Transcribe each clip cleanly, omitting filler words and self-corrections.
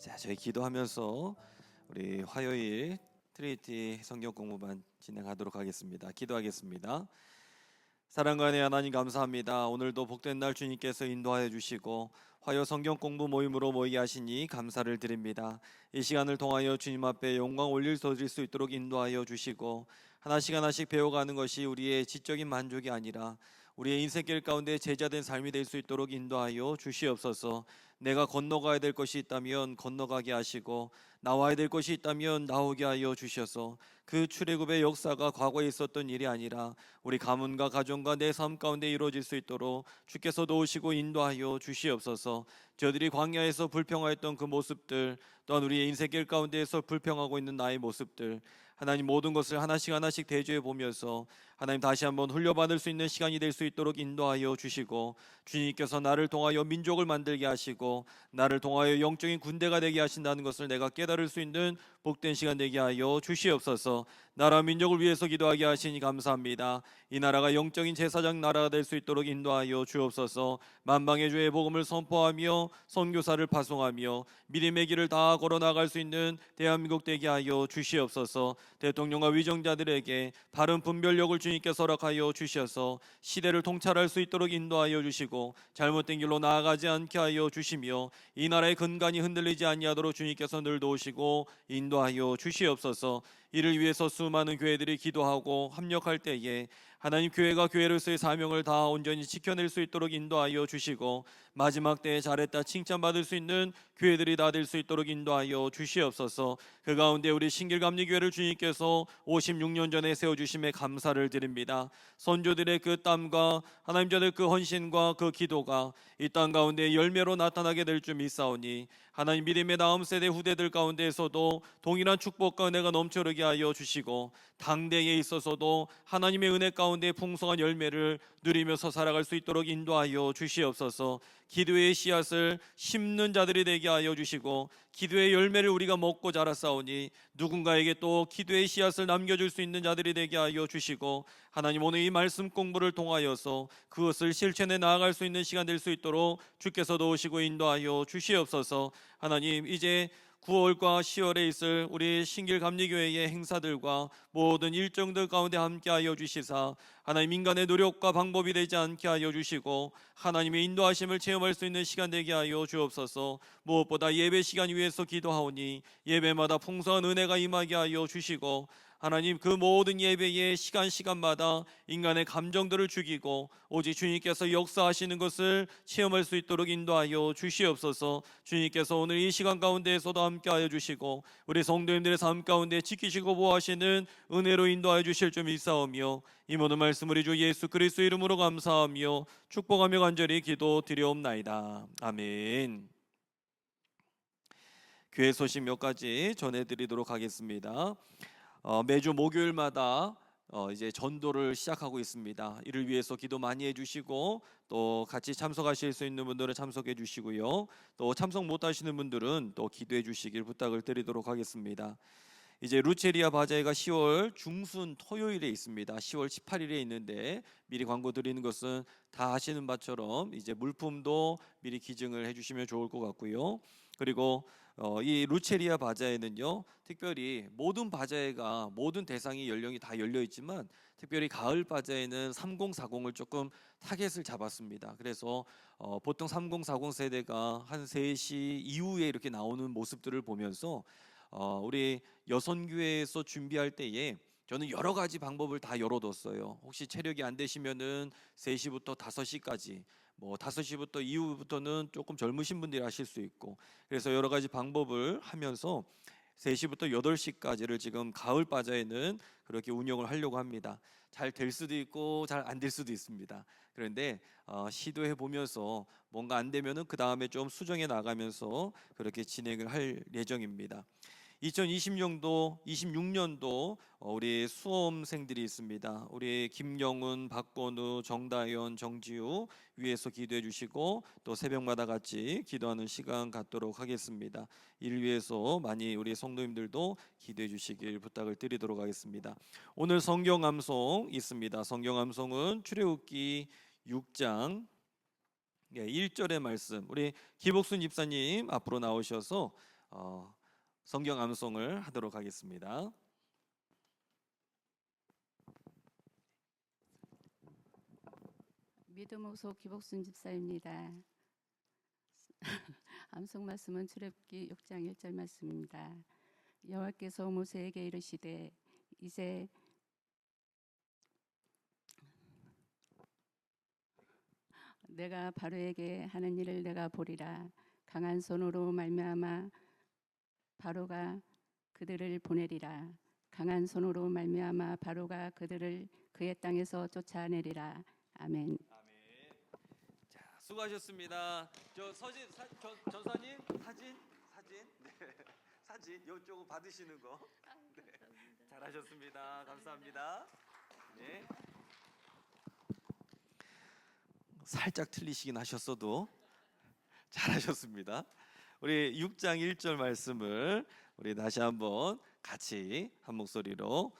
자, 저희 기도하면서 우리 화요일 트리니티 성경 공부반 진행하도록 하겠습니다. 기도하겠습니다. 사랑과 은혜 하나님 감사합니다. 오늘도 복된 날 주님께서 인도하여 주시고 화요 성경 공부 모임으로 모이게 하시니 감사를 드립니다. 이 시간을 통하여 주님 앞에 영광 올릴 수 있도록 인도하여 주시고 하나씩 하나씩 배워가는 것이 우리의 지적인 만족이 아니라 우리의 인생길 가운데 제자된 삶이 될 수 있도록 인도하여 주시옵소서. 내가 건너가야 될 것이 있다면 건너가게 하시고 나와야 될 것이 있다면 나오게 하여 주셔서 그 출애굽의 역사가 과거에 있었던 일이 아니라 우리 가문과 가정과 내 삶 가운데 이루어질 수 있도록 주께서 도우시고 인도하여 주시옵소서. 저들이 광야에서 불평하였던 그 모습들, 또한 우리의 인생길 가운데에서 불평하고 있는 나의 모습들, 하나님 모든 것을 하나씩 하나씩 대조해 보면서 하나님 다시 한번 훈련받을 수 있는 시간이 될 수 있도록 인도하여 주시고, 주님께서 나를 통하여 민족을 만들게 하시고 나를 통하여 영적인 군대가 되게 하신다는 것을 내가 깨달을 수 있는 복된 시간 되게 하여 주시옵소서. 나라 민족을 위해서 기도하게 하시니 감사합니다. 이 나라가 영적인 제사장 나라가 될 수 있도록 인도하여 주옵소서. 만방의 주의 복음을 선포하며 선교사를 파송하며 믿음의 길을 다 걸어나갈 수 있는 대한민국 되게 하여 주시옵소서. 대통령과 위정자들에게 바른 분별력을 주님께서 허락하여 주셔서 시대를 통찰할 수 있도록 인도하여 주시고 잘못된 길로 나아가지 않게 하여 주시며 이 나라의 근간이 흔들리지 아니하도록 주님께서 늘 도우시고 인도하여 주시옵소서. 이를 위해서 수많은 교회들이 기도하고 합력할 때에 하나님 교회가 교회로서의 사명을 다 온전히 지켜낼 수 있도록 인도하여 주시고 마지막 때에 잘했다 칭찬받을 수 있는 교회들이 다 될 수 있도록 인도하여 주시옵소서. 그 가운데 우리 신길감리교회를 주님께서 56년 전에 세워주심에 감사를 드립니다. 선조들의 그 땀과 하나님 전의 그 헌신과 그 기도가 이 땅 가운데 열매로 나타나게 될 줄 믿사오니 하나님 믿음의 다음 세대 후대들 가운데에서도 동일한 축복과 은혜가 넘쳐르게 하여 주시고 당대에 있어서도 하나님의 은혜 가운데 풍성한 열매를 누리면서 살아갈 수 있도록 인도하여 주시옵소서. 기도의 씨앗을 심는 자들이 되게 하여 주시고 기도의 열매를 우리가 먹고 자랐사오니 누군가에게 또 기도의 씨앗을 남겨줄 수 있는 자들이 되게 하여 주시고 하나님 오늘 이 말씀 공부를 통하여서 그것을 실천해 나아갈 수 있는 시간 될 수 있도록 주께서 도우시고 인도하여 주시옵소서. 하나님 이제 9월과 10월에 있을 우리 신길감리교회의 행사들과 모든 일정들 가운데 함께하여 주시사 하나님 인간의 노력과 방법이 되지 않게 하여 주시고 하나님의 인도하심을 체험할 수 있는 시간 되게 하여 주옵소서. 무엇보다 예배 시간 위에서 기도하오니 예배마다 풍성한 은혜가 임하게 하여 주시고 하나님 그 모든 예배의 시간마다 인간의 감정들을 죽이고 오직 주님께서 역사하시는 것을 체험할 수 있도록 인도하여 주시옵소서. 주님께서 오늘 이 시간 가운데에서도 함께하여 주시고 우리 성도님들의 삶 가운데 지키시고 보호하시는 은혜로 인도하여 주실 줄 믿사오며 이 모든 말씀 우리 주 예수 그리스도 이름으로 감사하며 축복하며 간절히 기도드리옵나이다. 아멘. 교회 소식 몇 가지 전해드리도록 하겠습니다. 매주 목요일마다 이제 전도를 시작하고 있습니다. 이를 위해서 기도 많이 해주시고 또 같이 참석하실 수 있는 분들은 참석해 주시고요. 또 참석 못하시는 분들은 또 기도해 주시길 부탁을 드리도록 하겠습니다. 이제 루체리아 바자회가 10월 중순 토요일에 있습니다. 10월 18일에 있는데 미리 광고 드리는 것은 다 아시는 바처럼 이제 물품도 미리 기증을 해주시면 좋을 것 같고요. 그리고 이 루체리아 바자회는요, 특별히 모든 바자회가 모든 대상이 연령이 다 열려 있지만 특별히 가을 바자회는 3040을 조금 타겟을 잡았습니다. 그래서 보통 3040 세대가 한 3시 이후에 이렇게 나오는 모습들을 보면서 우리 여선교회에서 준비할 때에 저는 여러 가지 방법을 다 열어뒀어요. 혹시 체력이 안 되시면은 3시부터 5시까지, 뭐 5시부터 이후부터는 조금 젊으신 분들이 하실 수 있고, 그래서 여러 가지 방법을 하면서 3시부터 8시까지를 지금 가을 바자회는 그렇게 운영을 하려고 합니다. 잘 될 수도 있고 잘 안 될 수도 있습니다. 그런데 시도해 보면서 뭔가 안 되면은 그 다음에 좀 수정해 나가면서 그렇게 진행을 할 예정입니다. 26년도 우리 수험생들이 있습니다. 우리 김영훈, 박건우, 정다현, 정지우 위에서 기도해 주시고 또 새벽마다 같이 기도하는 시간 갖도록 하겠습니다. 이를 위해서 많이 우리 성도님들도 기도해 주시길 부탁을 드리도록 하겠습니다. 오늘 성경 암송 있습니다. 성경 암송은 출애굽기 6장 1절의 말씀, 우리 기복순 집사님 앞으로 나오셔서 성경 암송을 하도록 하겠습니다. 믿음 호소 기복순 집사입니다. 암송 말씀은 출애굽기 6장 1절 말씀입니다. 여호와께서 모세에게 이르시되 이제 내가 바로에게 하는 일을 내가 보리라. 강한 손으로 말미암아 바로가 그들을 보내리라. 강한 손으로 말미암아 바로가 그들을 그의 땅에서 쫓아내리라. 아멘. 자, 수고하셨습니다. 전사님 사진 네. 사진 이쪽은 받으시는 거. 네. 잘하셨습니다. 감사합니다. 네. 살짝 틀리시긴 하셨어도 잘하셨습니다. 우리 6장 1절 말씀을 우리 다시 한번 같이 한 목소리로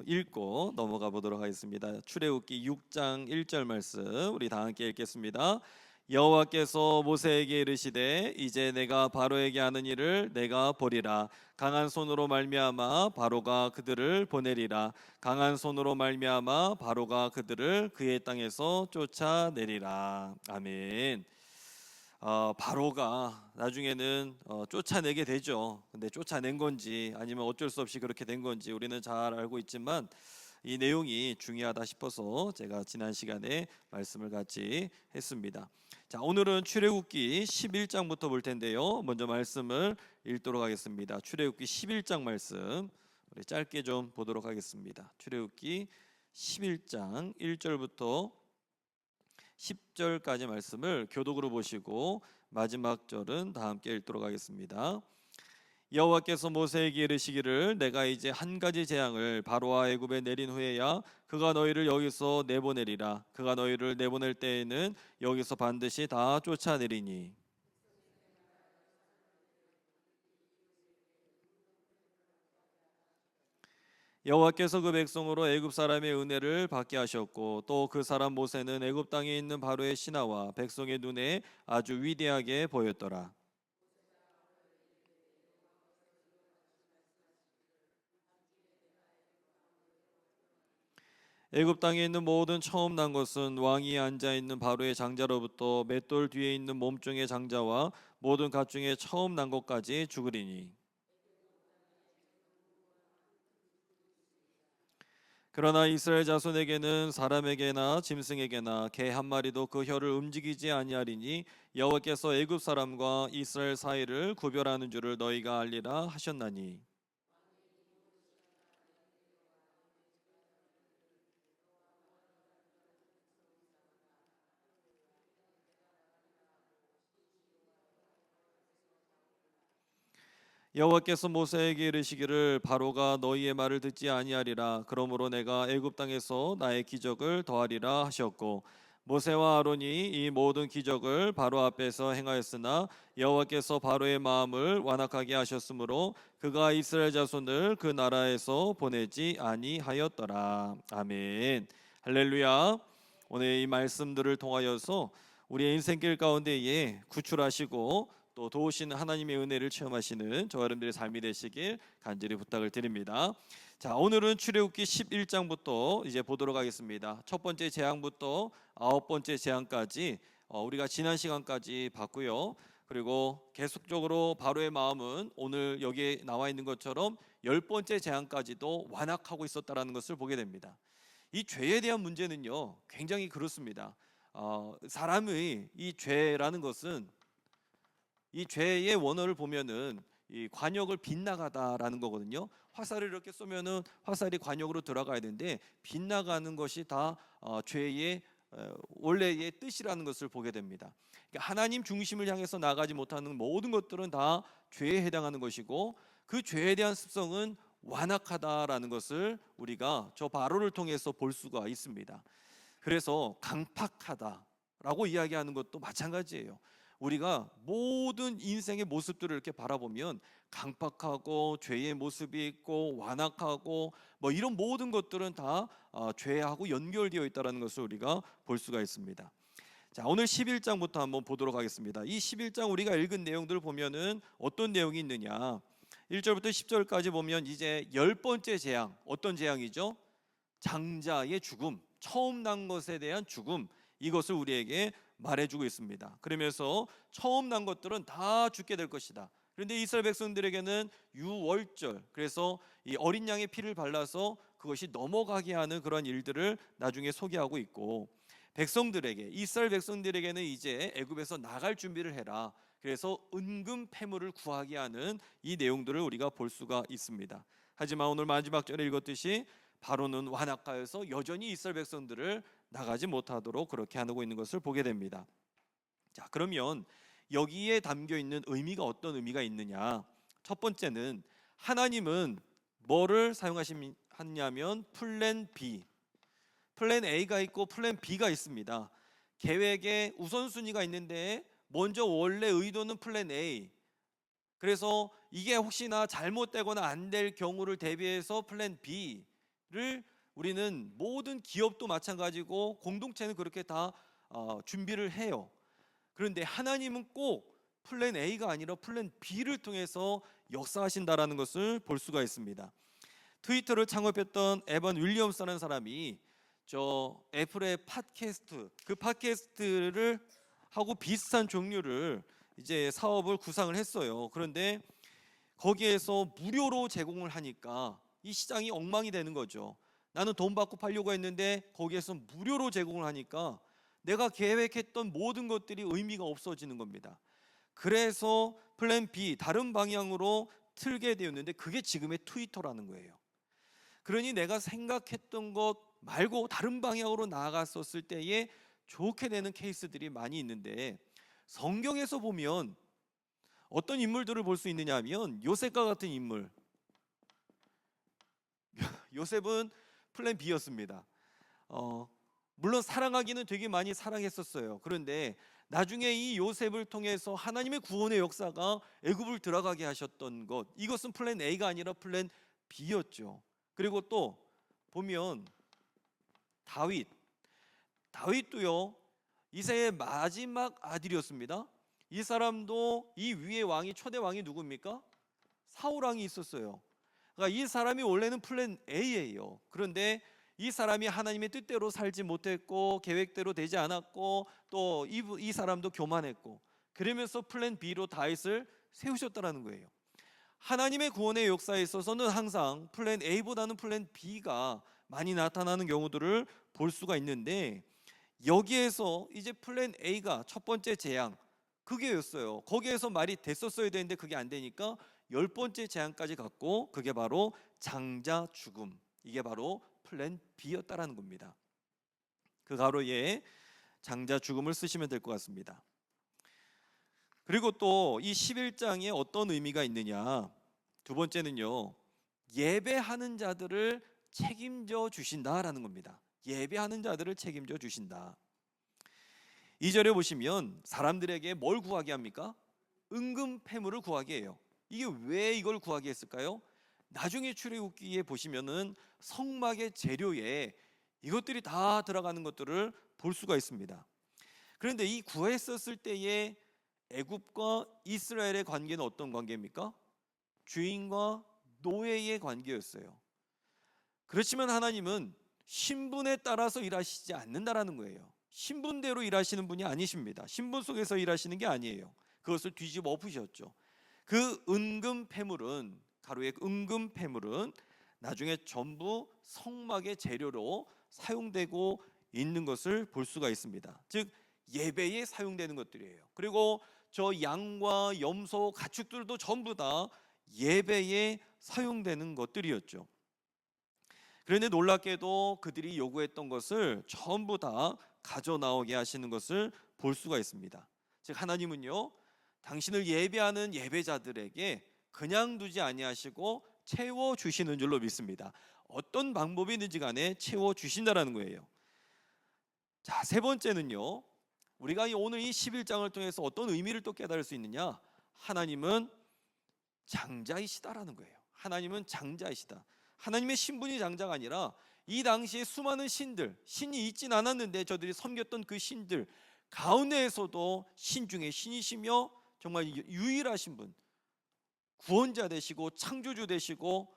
읽고 넘어가 보도록 하겠습니다. 출애굽기 6장 1절 말씀 우리 다 함께 읽겠습니다. 여호와께서 모세에게 이르시되 이제 내가 바로에게 하는 일을 내가 보리라. 강한 손으로 말미암아 바로가 그들을 보내리라. 강한 손으로 말미암아 바로가 그들을 그의 땅에서 쫓아내리라. 아멘. 바로가 나중에는 쫓아내게 되죠. 근데 쫓아낸 건지 아니면 어쩔 수 없이 그렇게 된 건지 우리는 잘 알고 있지만 이 내용이 중요하다 싶어서 제가 지난 시간에 말씀을 같이 했습니다. 자, 오늘은 출애굽기 11장부터 볼 텐데요. 먼저 말씀을 읽도록 하겠습니다. 출애굽기 11장 말씀 우리 짧게 좀 보도록 하겠습니다. 출애굽기 11장 1절부터 10절까지 말씀을 교독으로 보시고 마지막 절은 다 함께 읽도록 하겠습니다. 여호와께서 모세에게 이르시기를 내가 이제 한 가지 재앙을 바로와 애굽에 내린 후에야 그가 너희를 여기서 내보내리라. 그가 너희를 내보낼 때에는 여기서 반드시 다 쫓아내리니 여호와께서 그 백성으로 애굽 사람의 은혜를 받게 하셨고 또 그 사람 모세는 애굽 땅에 있는 바로의 신하와 백성의 눈에 아주 위대하게 보였더라. 애굽 땅에 있는 모든 처음 난 것은 왕이 앉아 있는 바로의 장자로부터 맷돌 뒤에 있는 몸종의 장자와 모든 gat 중에 처음 난 것까지 죽으리니 그러나 이스라엘 자손에게는 사람에게나 짐승에게나 개 한 마리도 그 혀를 움직이지 아니하리니 여호와께서 애굽 사람과 이스라엘 사이를 구별하는 줄을 너희가 알리라 하셨나니 여호와께서 모세에게 이르시기를 바로가 너희의 말을 듣지 아니하리라. 그러므로 내가 애굽 땅에서 나의 기적을 더하리라 하셨고 모세와 아론이 이 모든 기적을 바로 앞에서 행하였으나 여호와께서 바로의 마음을 완악하게 하셨으므로 그가 이스라엘 자손을 그 나라에서 보내지 아니하였더라. 아멘. 할렐루야. 오늘 이 말씀들을 통하여서 우리의 인생길 가운데에 구출하시고 또 도우시는 하나님의 은혜를 체험하시는 저와 여러분들의 삶이 되시길 간절히 부탁을 드립니다. 자, 오늘은 출애굽기 11장부터 이제 보도록 하겠습니다. 첫 번째 재앙부터 아홉 번째 재앙까지 우리가 지난 시간까지 봤고요. 그리고 계속적으로 바로의 마음은 오늘 여기에 나와 있는 것처럼 열 번째 재앙까지도 완악하고 있었다라는 것을 보게 됩니다. 이 죄에 대한 문제는요 굉장히 그렇습니다. 사람의 이 죄라는 것은 이 죄의 원어를 보면은 이 관역을 빗나가다라는 거거든요. 화살을 이렇게 쏘면은 화살이 관역으로 들어가야 되는데 빗나가는 것이 다 죄의 원래의 뜻이라는 것을 보게 됩니다. 그러니까 하나님 중심을 향해서 나가지 못하는 모든 것들은 다 죄에 해당하는 것이고 그 죄에 대한 습성은 완악하다라는 것을 우리가 저 바로를 통해서 볼 수가 있습니다. 그래서 강팍하다라고 이야기하는 것도 마찬가지예요. 우리가 모든 인생의 모습들을 이렇게 바라보면 강팍하고 죄의 모습이 있고 완악하고 뭐 이런 모든 것들은 다 죄하고 연결되어 있다는 것을 우리가 볼 수가 있습니다. 자, 오늘 11장부터 한번 보도록 하겠습니다. 이 11장 우리가 읽은 내용들을 보면은 어떤 내용이 있느냐? 1절부터 10절까지 보면 이제 10번째 재앙, 어떤 재앙이죠? 장자의 죽음, 처음 난 것에 대한 죽음, 이것을 우리에게 말해주고 있습니다. 그러면서 처음 난 것들은 다 죽게 될 것이다. 그런데 이스라엘 백성들에게는 유월절, 그래서 이 어린 양의 피를 발라서 그것이 넘어가게 하는 그런 일들을 나중에 소개하고 있고, 백성들에게, 이스라엘 백성들에게는 이제 애굽에서 나갈 준비를 해라, 그래서 은금 패물을 구하게 하는 이 내용들을 우리가 볼 수가 있습니다. 하지만 오늘 마지막 절에 읽었듯이 바로는 완악하여서 여전히 이스라엘 백성들을 나가지 못하도록 그렇게 하고 있는 것을 보게 됩니다. 자, 그러면 여기에 담겨 있는 의미가 어떤 의미가 있느냐? 첫 번째는 하나님은 뭐를 사용하시냐면 플랜 B, 플랜 A가 있고 플랜 B가 있습니다. 계획에 우선순위가 있는데 먼저 원래 의도는 플랜 A, 그래서 이게 혹시나 잘못되거나 안 될 경우를 대비해서 플랜 B를, 우리는 모든 기업도 마찬가지고 공동체는 그렇게 다 준비를 해요. 그런데 하나님은 꼭 플랜 A가 아니라 플랜 B를 통해서 역사하신다라는 것을 볼 수가 있습니다. 트위터를 창업했던 에반 윌리엄스라는 사람이 저 애플의 팟캐스트, 그 팟캐스트를 하고 비슷한 종류를 이제 사업을 구상을 했어요. 그런데 거기에서 무료로 제공을 하니까 이 시장이 엉망이 되는 거죠. 나는 돈 받고 팔려고 했는데 거기에서 무료로 제공을 하니까 내가 계획했던 모든 것들이 의미가 없어지는 겁니다. 그래서 플랜 B, 다른 방향으로 틀게 되었는데 그게 지금의 트위터라는 거예요. 그러니 내가 생각했던 것 말고 다른 방향으로 나아갔었을 때에 좋게 되는 케이스들이 많이 있는데, 성경에서 보면 어떤 인물들을 볼 수 있느냐 하면 요셉과 같은 인물. 요셉은 플랜 B였습니다. 물론 사랑하기는 되게 많이 사랑했었어요. 그런데 나중에 이 요셉을 통해서 하나님의 구원의 역사가 애굽을 들어가게 하셨던 것, 이것은 플랜 A가 아니라 플랜 B였죠. 그리고 또 보면 다윗도요, 이세의 마지막 아들이었습니다. 이 사람도 이 위의 왕이, 초대 왕이 누굽니까? 사울 왕이 있었어요. 그러니까 이 사람이 원래는 플랜 A예요. 그런데 이 사람이 하나님의 뜻대로 살지 못했고 계획대로 되지 않았고 또 이 사람도 교만했고, 그러면서 플랜 B로 다윗을 세우셨다는 거예요. 하나님의 구원의 역사에 있어서는 항상 플랜 A보다는 플랜 B가 많이 나타나는 경우들을 볼 수가 있는데, 여기에서 이제 플랜 A가 첫 번째 재앙, 그게였어요. 거기에서 말이 됐었어야 되는데 그게 안 되니까 10번째 재앙까지 갔고, 그게 바로 장자 죽음, 이게 바로 플랜 B였다라는 겁니다. 그 가로에 장자 죽음을 쓰시면 될 것 같습니다. 그리고 또 이 11장에 어떤 의미가 있느냐, 두 번째는요, 예배하는 자들을 책임져 주신다라는 겁니다. 예배하는 자들을 책임져 주신다. 2절에 보시면 사람들에게 뭘 구하게 합니까? 은금 패물을 구하게 해요. 이게 왜 이걸 구하게 했을까요? 나중에 출애굽기에 보시면은 성막의 재료에 이것들이 다 들어가는 것들을 볼 수가 있습니다. 그런데 이 구했었을 때의 애굽과 이스라엘의 관계는 어떤 관계입니까? 주인과 노예의 관계였어요. 그렇지만 하나님은 신분에 따라서 일하시지 않는다라는 거예요. 신분대로 일하시는 분이 아니십니다. 신분 속에서 일하시는 게 아니에요. 그것을 뒤집어 엎으셨죠. 그 은금 패물은, 가로의 은금 패물은 나중에 전부 성막의 재료로 사용되고 있는 것을 볼 수가 있습니다. 즉 예배에 사용되는 것들이에요. 그리고 저 양과 염소, 가축들도 전부 다 예배에 사용되는 것들이었죠. 그런데 놀랍게도 그들이 요구했던 것을 전부 다 가져 나오게 하시는 것을 볼 수가 있습니다. 즉 하나님은요, 당신을 예배하는 예배자들에게 그냥 두지 아니하시고 채워 주시는 줄로 믿습니다. 어떤 방법이든지 간에 채워 주신다라는 거예요. 자, 세 번째는요, 우리가 오늘 이 11장을 통해서 어떤 의미를 또 깨달을 수 있느냐, 하나님은 장자이시다라는 거예요. 하나님은 장자이시다. 하나님의 신분이 장자가 아니라 이 당시에 수많은 신이 있진 않았는데 저들이 섬겼던 그 신들, 가운데에서도 신 중에 신이시며 정말 유일하신 분, 구원자 되시고 창조주 되시고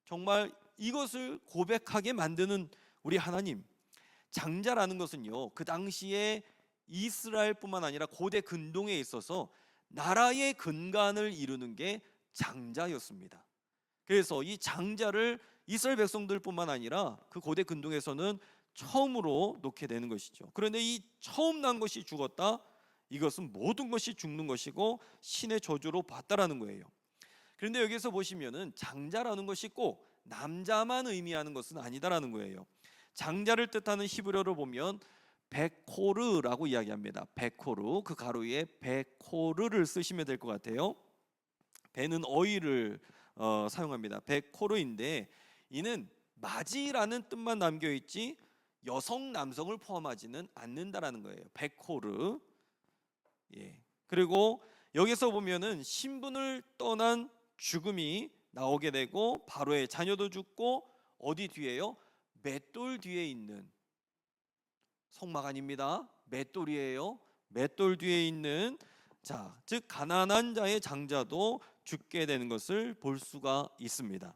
정말 이것을 고백하게 만드는 우리 하나님. 장자라는 것은요, 그 당시에 이스라엘뿐만 아니라 고대 근동에 있어서 나라의 근간을 이루는 게 장자였습니다. 그래서 이 장자를 이스라엘 백성들뿐만 아니라 그 고대 근동에서는 처음으로 놓게 되는 것이죠. 그런데 이 처음 난 것이 죽었다, 이것은 모든 것이 죽는 것이고 신의 저주로 봤다라는 거예요. 그런데 여기서 보시면은 장자라는 것이 꼭 남자만 의미하는 것은 아니다라는 거예요. 장자를 뜻하는 히브리어로 보면 베코르라고 이야기합니다. 베코르, 그 가로에 베코르를 쓰시면 될 것 같아요. 베는 어이를 사용합니다. 베코르인데 이는 맞이라는 뜻만 남겨 있지 여성 남성을 포함하지는 않는다라는 거예요. 베코르. 예. 그리고 여기서 보면은 신분을 떠난 죽음이 나오게 되고 바로의 자녀도 죽고 어디 뒤에요? 맷돌 뒤에 있는, 성막 아닙니다. 맷돌이에요. 맷돌 뒤에 있는 자, 즉 가난한 자의 장자도 죽게 되는 것을 볼 수가 있습니다.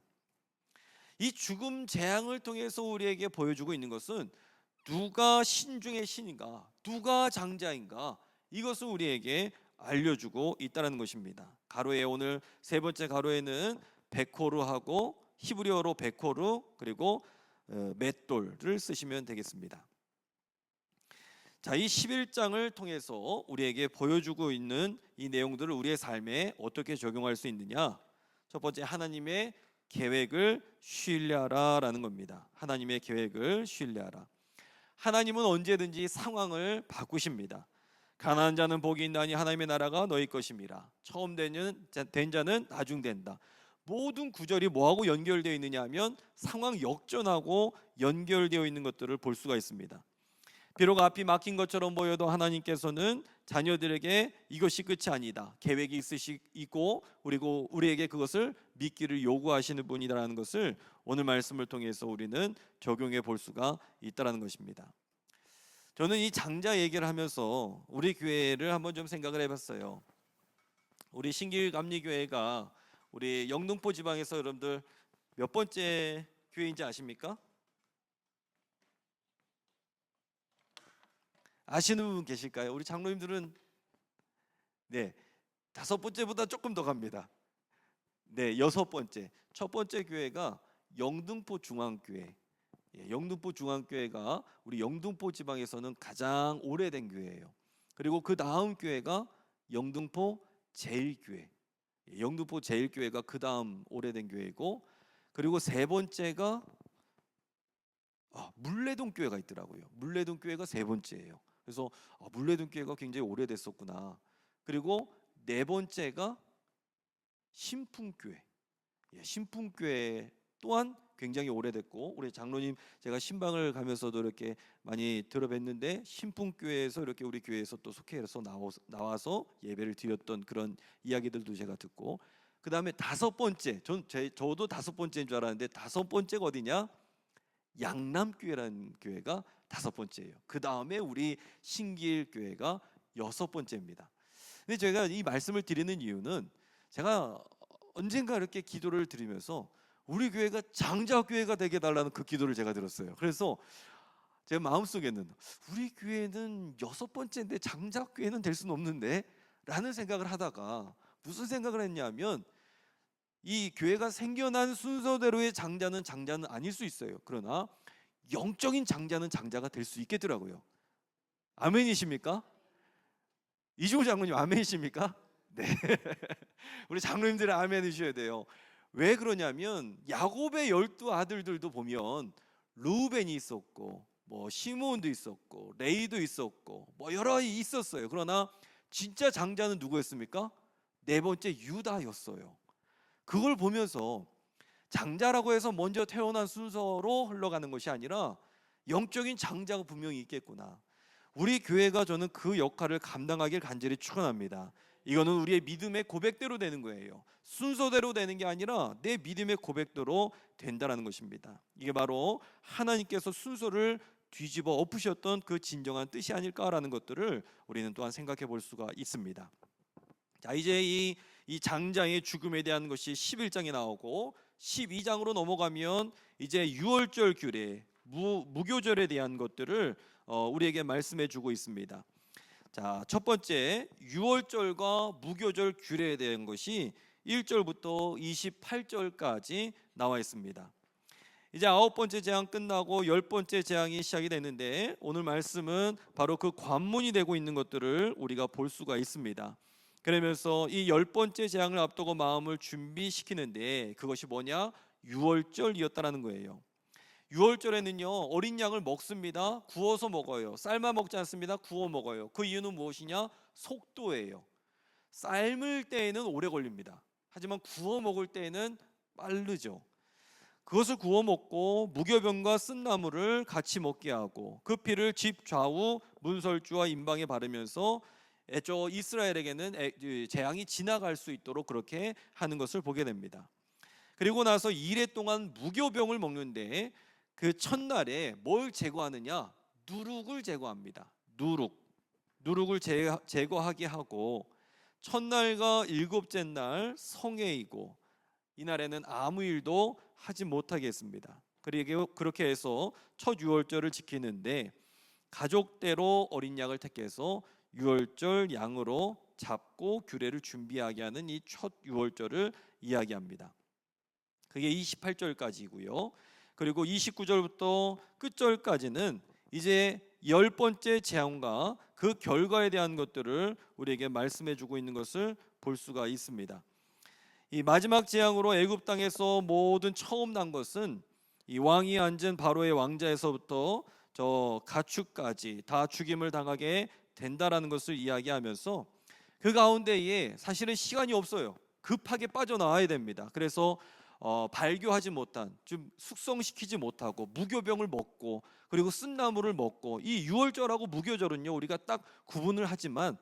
이 죽음 재앙을 통해서 우리에게 보여주고 있는 것은 누가 신 중의 신인가, 누가 장자인가, 이것을 우리에게 알려주고 있다는 것입니다. 가로에 오늘 세 번째 가로에는 베코르하고 히브리어로 베코르 그리고 맷돌을 쓰시면 되겠습니다. 자, 이 11장을 통해서 우리에게 보여주고 있는 이 내용들을 우리의 삶에 어떻게 적용할 수 있느냐? 첫 번째, 하나님의 계획을 신뢰하라라는 겁니다. 하나님의 계획을 신뢰하라. 하나님은 언제든지 상황을 바꾸십니다. 가난한 자는 복이 있나니 하나님의 나라가 너희 것임이라. 처음 된 자는 나중 된다. 모든 구절이 뭐하고 연결되어 있느냐 하면 상황 역전하고 연결되어 있는 것들을 볼 수가 있습니다. 비록 앞이 막힌 것처럼 보여도 하나님께서는 자녀들에게 이것이 끝이 아니다, 계획이 있고 그리고 우리에게 그것을 믿기를 요구하시는 분이라는 것을 오늘 말씀을 통해서 우리는 적용해 볼 수가 있다는 것입니다. 저는 이 장자 얘기를 하면서 우리 교회를 한번 좀 생각을 해봤어요. 우리 신길감리교회가 우리 영등포 지방에서 여러분들 몇 번째 교회인지 아십니까? 아시는 분 계실까요? 우리 장로님들은 네, 5번째보다 조금 더 갑니다. 네, 6번째. 첫 번째 교회가 영등포 중앙교회. 영등포 중앙교회가 우리 영등포 지방에서는 가장 오래된 교회예요. 그리고 그 다음 교회가 영등포 제일교회. 영등포 제일교회가 그 다음 오래된 교회이고, 그리고 세 번째가 물레동 교회가 있더라고요. 물레동 교회가 세 번째예요. 그래서 물레동 교회가 굉장히 오래됐었구나. 그리고 네 번째가 신풍교회. 신풍교회 또한 굉장히 오래됐고, 우리 장로님 제가 신방을 가면서도 이렇게 많이 들어뵀는데 신풍교회에서 이렇게 우리 교회에서 또 속해서 나와서 예배를 드렸던 그런 이야기들도 제가 듣고, 그 다음에 5번째, 저도 5번째인 줄 알았는데 5번째가 어디냐? 양남교회라는 교회가 5번째예요. 그 다음에 우리 신길교회가 6번째입니다. 근데 제가 이 말씀을 드리는 이유는 제가 언젠가 이렇게 기도를 드리면서 우리 교회가 장자교회가 되게 달라는 그 기도를 제가 들었어요. 그래서 제 마음속에는 우리 교회는 6번째인데 장자교회는 될 수는 없는데 라는 생각을 하다가 무슨 생각을 했냐면 이 교회가 생겨난 순서대로의 장자는 아닐 수 있어요. 그러나 영적인 장자는 장자가 될 수 있겠더라고요. 아멘이십니까? 이종호 장로님 아멘이십니까? 네. 우리 장로님들은 아멘 해주셔야 돼요. 왜 그러냐면 야곱의 12아들들도 보면 루벤이 있었고 시므온도 있었고 레이도 있었고 여러 있었어요. 그러나 진짜 장자는 누구였습니까? 네 번째 유다였어요. 그걸 보면서 장자라고 해서 먼저 태어난 순서로 흘러가는 것이 아니라 영적인 장자가 분명히 있겠구나. 우리 교회가 저는 그 역할을 감당하길 간절히 축원합니다. 이거는 우리의 믿음의 고백대로 되는 거예요. 순서대로 되는 게 아니라 내 믿음의 고백대로 된다는 것입니다. 이게 바로 하나님께서 순서를 뒤집어 엎으셨던 그 진정한 뜻이 아닐까라는 것들을 우리는 또한 생각해 볼 수가 있습니다. 자, 이제 이 장자의 죽음에 대한 것이 11장에 나오고 12장으로 넘어가면 이제 유월절 규례, 무교절에 대한 것들을 우리에게 말씀해 주고 있습니다. 자, 첫 번째 유월절과 무교절 규례에 대한 것이 1절부터 28절까지 나와 있습니다. 이제 9번째 재앙 끝나고 10번째 재앙이 시작이 됐는데 오늘 말씀은 바로 그 관문이 되고 있는 것들을 우리가 볼 수가 있습니다. 그러면서 이 10번째 재앙을 앞두고 마음을 준비시키는데 그것이 뭐냐? 유월절이었다라는 거예요. 유월절에는요 어린 양을 먹습니다. 구워서 먹어요. 삶아 먹지 않습니다. 구워 먹어요. 그 이유는 무엇이냐? 속도예요. 삶을 때에는 오래 걸립니다. 하지만 구워 먹을 때에는 빠르죠. 그것을 구워 먹고 무교병과 쓴나물을 같이 먹게 하고 그 피를 집 좌우 문설주와 임방에 바르면서 저 이스라엘에게는 재앙이 지나갈 수 있도록 그렇게 하는 것을 보게 됩니다. 그리고 나서 2일 동안 무교병을 먹는데 그 첫날에 뭘 제거하느냐? 누룩을 제거합니다. 누룩을 제거하게 하고 첫날과 일곱째 날 성회이고 이날에는 아무 일도 하지 못하게 했습니다. 그리고 그렇게 해서 첫 유월절을 지키는데 가족대로 어린 양을 택해서 유월절 양으로 잡고 규례를 준비하게 하는 이 첫 유월절을 이야기합니다. 그게 28절까지고요. 그리고 29절부터 끝절까지는 이제 10번째 재앙과 그 결과에 대한 것들을 우리에게 말씀해 주고 있는 것을 볼 수가 있습니다. 이 마지막 재앙으로 애굽 땅에서 모든 처음 난 것은 이 왕이 앉은 바로의 왕자에서부터 저 가축까지 다 죽임을 당하게 된다라는 것을 이야기하면서 그 가운데에 사실은 시간이 없어요. 급하게 빠져나와야 됩니다. 그래서 발교하지 못한, 좀 숙성시키지 못하고 무교병을 먹고 그리고 쓴나물을 먹고 이 유월절하고 무교절은요 우리가 딱 구분을 하지만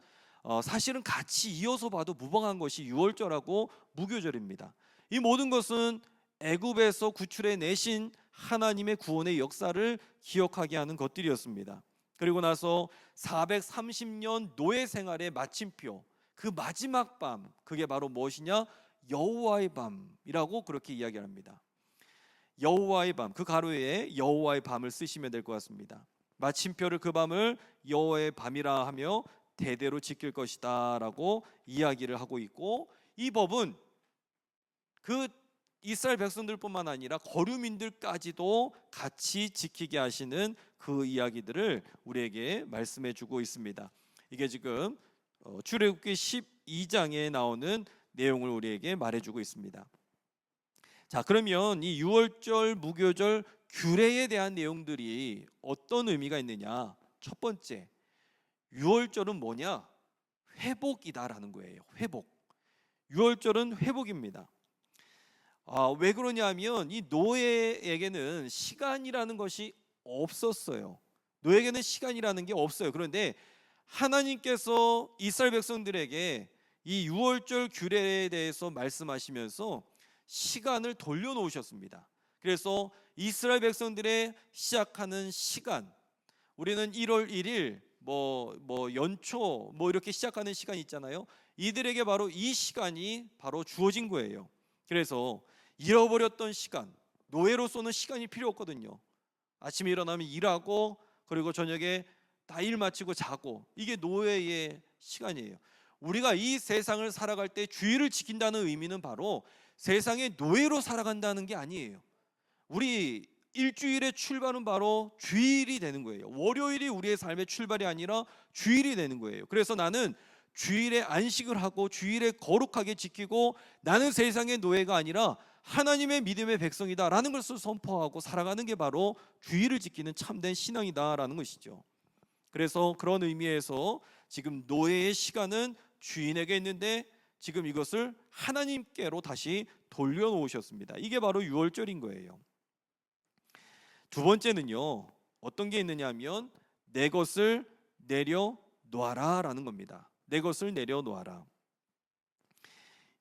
사실은 같이 이어서 봐도 무방한 것이 유월절하고 무교절입니다. 이 모든 것은 애굽에서 구출해 내신 하나님의 구원의 역사를 기억하게 하는 것들이었습니다. 그리고 나서 430년 노예 생활의 마침표, 그 마지막 밤, 그게 바로 무엇이냐? 여호와의 밤이라고 그렇게 이야기합니다. 여호와의 밤, 그 가로에 여호와의 밤을 쓰시면 될 것 같습니다. 마침표를 그 밤을 여호와의 밤이라 하며 대대로 지킬 것이다 라고 이야기를 하고 있고, 이 법은 그 이스라엘 백성들뿐만 아니라 거류민들까지도 같이 지키게 하시는 그 이야기들을 우리에게 말씀해 주고 있습니다. 이게 지금 출애굽기 12장에 나오는 내용을 우리에게 말해주고 있습니다. 자, 그러면 이 유월절, 무교절 규례에 대한 내용들이 어떤 의미가 있느냐? 첫 번째, 유월절은 뭐냐? 회복이다라는 거예요. 회복. 유월절은 회복입니다. 왜 그러냐면 이 노예에게는 시간이라는 것이 없었어요. 노예에게는 시간이라는 게 없어요. 그런데 하나님께서 이스라엘 백성들에게 이 유월절 규례에 대해서 말씀하시면서 시간을 돌려놓으셨습니다. 그래서 이스라엘 백성들의 시작하는 시간, 우리는 1월 1일 연초 이렇게 시작하는 시간이 있잖아요. 이들에게 바로 이 시간이 바로 주어진 거예요. 그래서 잃어버렸던 시간, 노예로서는 시간이 필요 없거든요. 아침에 일어나면 일하고 그리고 저녁에 다 일 마치고 자고, 이게 노예의 시간이에요. 우리가 이 세상을 살아갈 때 주의를 지킨다는 의미는 바로 세상의 노예로 살아간다는 게 아니에요. 우리 일주일의 출발은 바로 주일이 되는 거예요. 월요일이 우리의 삶의 출발이 아니라 주일이 되는 거예요. 그래서 나는 주일에 안식을 하고 주일에 거룩하게 지키고 나는 세상의 노예가 아니라 하나님의 믿음의 백성이다라는 것을 선포하고 살아가는 게 바로 주일을 지키는 참된 신앙이다라는 것이죠. 그래서 그런 의미에서 지금 노예의 시간은 주인에게 있는데 지금 이것을 하나님께로 다시 돌려놓으셨습니다. 이게 바로 유월절인 거예요. 두 번째는요, 어떤 게 있느냐 하면 내 것을 내려놓아라 라는 겁니다. 내 것을 내려놓아라.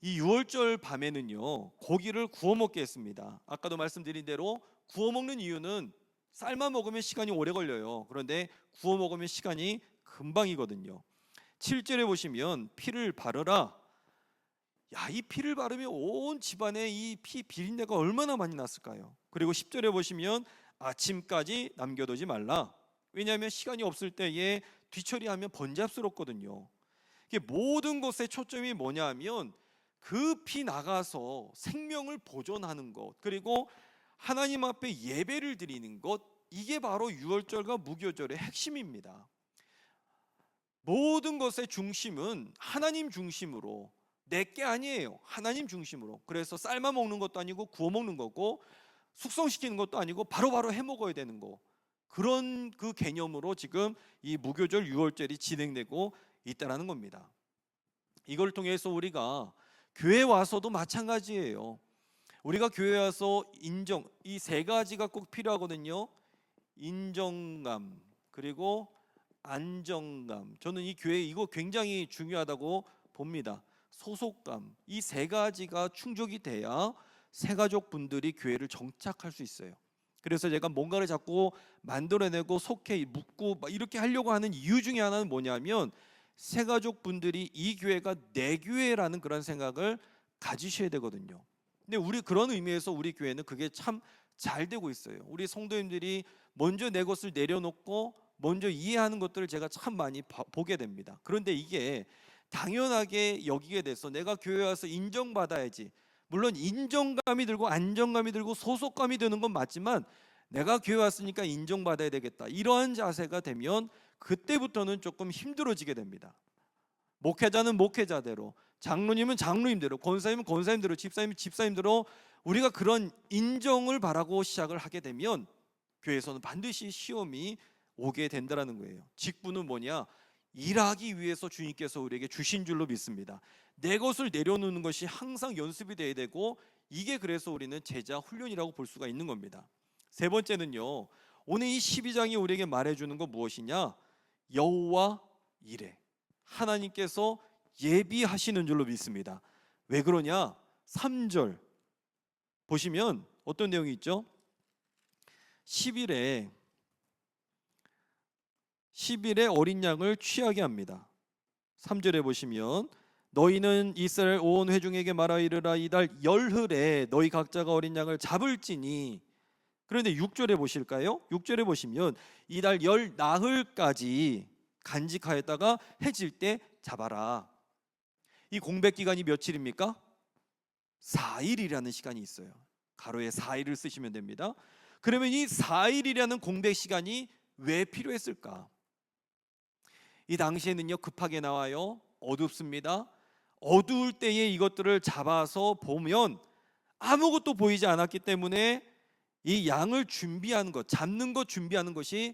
이 유월절 밤에는요 고기를 구워 먹게 했습니다. 아까도 말씀드린 대로 구워 먹는 이유는 삶아 먹으면 시간이 오래 걸려요. 그런데 구워 먹으면 시간이 금방이거든요. 7절에 보시면 피를 바르라. 야, 이 피를 바르면 온 집안에 이 피 비린내가 얼마나 많이 났을까요? 그리고 10절에 보시면 아침까지 남겨두지 말라. 왜냐하면 시간이 없을 때에 뒤처리하면 번잡스럽거든요. 이게 모든 것의 초점이 뭐냐면 그 피 나가서 생명을 보존하는 것, 그리고 하나님 앞에 예배를 드리는 것, 이게 바로 유월절과 무교절의 핵심입니다. 모든 것의 중심은 하나님 중심으로, 내게 아니에요. 하나님 중심으로. 그래서 삶아 먹는 것도 아니고 구워 먹는 거고 숙성시키는 것도 아니고 바로바로 해 먹어야 되는 거. 그런 그 개념으로 지금 이 무교절 유월절이 진행되고 있다라는 겁니다. 이걸 통해서 우리가 교회 와서도 마찬가지예요. 우리가 교회 와서 인정, 이 세 가지가 꼭 필요하거든요. 인정감, 그리고 안정감. 저는 이 교회 이거 굉장히 중요하다고 봅니다. 소속감, 이 세 가지가 충족이 돼야 새가족 분들이 교회를 정착할 수 있어요. 그래서 제가 뭔가를 자꾸 만들어내고 속해 묻고 이렇게 하려고 하는 이유 중에 하나는 뭐냐면 새가족 분들이 이 교회가 내 교회라는 그런 생각을 가지셔야 되거든요. 근데 우리 그런 의미에서 우리 교회는 그게 참 잘 되고 있어요. 우리 성도님들이 먼저 내 것을 내려놓고 먼저 이해하는 것들을 제가 참 많이 보게 됩니다. 그런데 이게 당연하게 여기게 돼서 내가 교회 와서 인정받아야지, 물론 인정감이 들고 안정감이 들고 소속감이 드는 건 맞지만 내가 교회 왔으니까 인정받아야 되겠다, 이러한 자세가 되면 그때부터는 조금 힘들어지게 됩니다. 목회자는 목회자대로, 장로님은 장로님대로, 권사님은 권사님대로, 집사님은 집사님대로 우리가 그런 인정을 바라고 시작을 하게 되면 교회에서는 반드시 시험이 오게 된다는 거예요. 직분은 뭐냐? 일하기 위해서 주님께서 우리에게 주신 줄로 믿습니다. 내 것을 내려놓는 것이 항상 연습이 돼야 되고, 이게 그래서 우리는 제자 훈련이라고 볼 수가 있는 겁니다. 세 번째는요, 오늘 이 12장이 우리에게 말해주는 건 무엇이냐? 여호와 이레, 하나님께서 예비하시는 줄로 믿습니다. 왜 그러냐? 3절 보시면 어떤 내용이 있죠? 10일에 어린 양을 취하게 합니다. 3절에 보시면 너희는 이스라엘 온 회중에게 말하 이르라, 이달 열흘에 너희 각자가 어린 양을 잡을지니. 그런데 6절에 보실까요? 6절에 보시면 이달 열 나흘까지 간직하였다가 해질 때 잡아라. 이 공백 기간이 며칠입니까? 4일이라는 시간이 있어요. 가로에 4일을 쓰시면 됩니다. 그러면 이 4일이라는 공백 시간이 왜 필요했을까? 이 당시에는요, 급하게 나와요. 어둡습니다. 어두울 때에 이것들을 잡아서 보면 아무것도 보이지 않았기 때문에 이 양을 준비하는 것, 잡는 것 준비하는 것이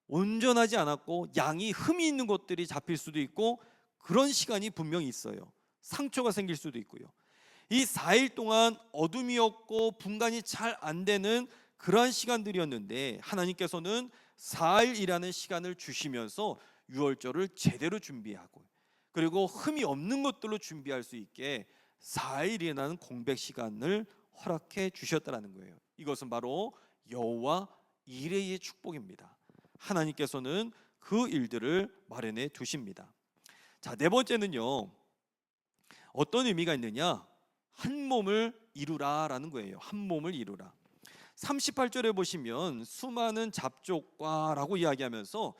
온전하지 않았고, 양이 흠이 있는 것들이 잡힐 수도 있고, 그런 시간이 분명히 있어요. 상처가 생길 수도 있고요. 이 4일 동안 어둠이었고 분간이 잘 안 되는 그러한 시간들이었는데, 하나님께서는 4일이라는 시간을 주시면서 유월절을 제대로 준비하고, 그리고 흠이 없는 것들로 준비할 수 있게 4일이라는 공백 시간을 허락해 주셨다는 거예요. 이것은 바로 여호와 이레의 축복입니다. 하나님께서는 그 일들을 마련해 두십니다. 자, 네 번째는요, 어떤 의미가 있느냐? 한 몸을 이루라라는 거예요. 한 몸을 이루라. 38절에 보시면 수많은 잡족과라고 이야기하면서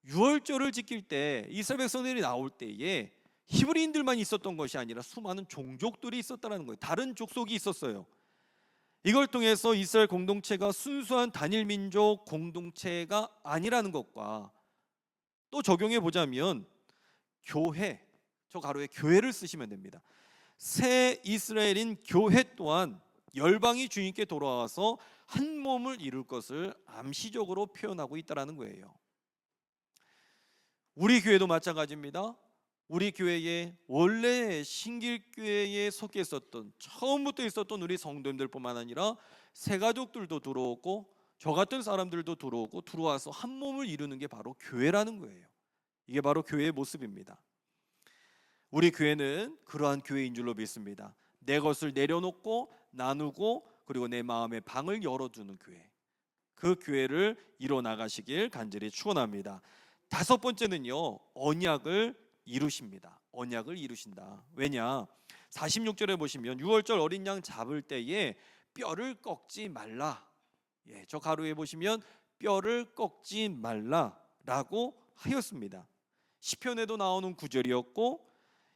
유월절을 지킬 때 이스라엘 백성들이 나올 때에 히브리인들만 있었던 것이 아니라 수많은 종족들이 있었다는 거예요. 다른 족속이 있었어요. 이걸 통해서 이스라엘 공동체가 순수한 단일 민족 공동체가 아니라는 것과, 또 적용해 보자면 교회, 저 가로에 교회를 쓰시면 됩니다. 새 이스라엘인 교회 또한 열방이 주님께 돌아와서 한 몸을 이룰 것을 암시적으로 표현하고 있다는 거예요. 우리 교회도 마찬가지입니다. 우리 교회에 원래 신길교회에 속해 있었던, 처음부터 있었던 우리 성도님들뿐만 아니라 새가족들도 들어오고 저 같은 사람들도 들어오고 들어와서 한 몸을 이루는 게 바로 교회라는 거예요. 이게 바로 교회의 모습입니다. 우리 교회는 그러한 교회인 줄로 믿습니다. 내 것을 내려놓고 나누고, 그리고 내 마음의 방을 열어두는 교회. 그 교회를 이뤄 나가시길 간절히 축원합니다. 다섯 번째는요, 언약을 이루십니다. 언약을 이루신다. 왜냐? 46절에 보시면 유월절 어린 양 잡을 때에 뼈를 꺾지 말라. 저 가로에 보시면 뼈를 꺾지 말라라고 하였습니다. 시편에도 나오는 구절이었고,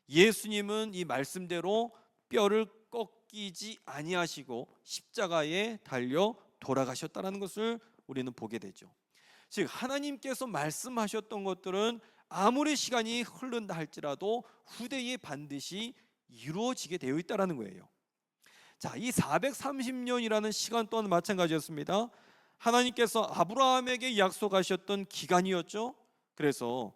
예수님은 이 말씀대로 뼈를 꺾이지 아니하시고 십자가에 달려 돌아가셨다는 것을 우리는 보게 되죠. 즉 하나님께서 말씀하셨던 것들은 아무리 시간이 흐른다 할지라도 후대에 반드시 이루어지게 되어 있다는 거예요. 자, 이 430년이라는 시간 또한 마찬가지였습니다. 하나님께서 아브라함에게 약속하셨던 기간이었죠. 그래서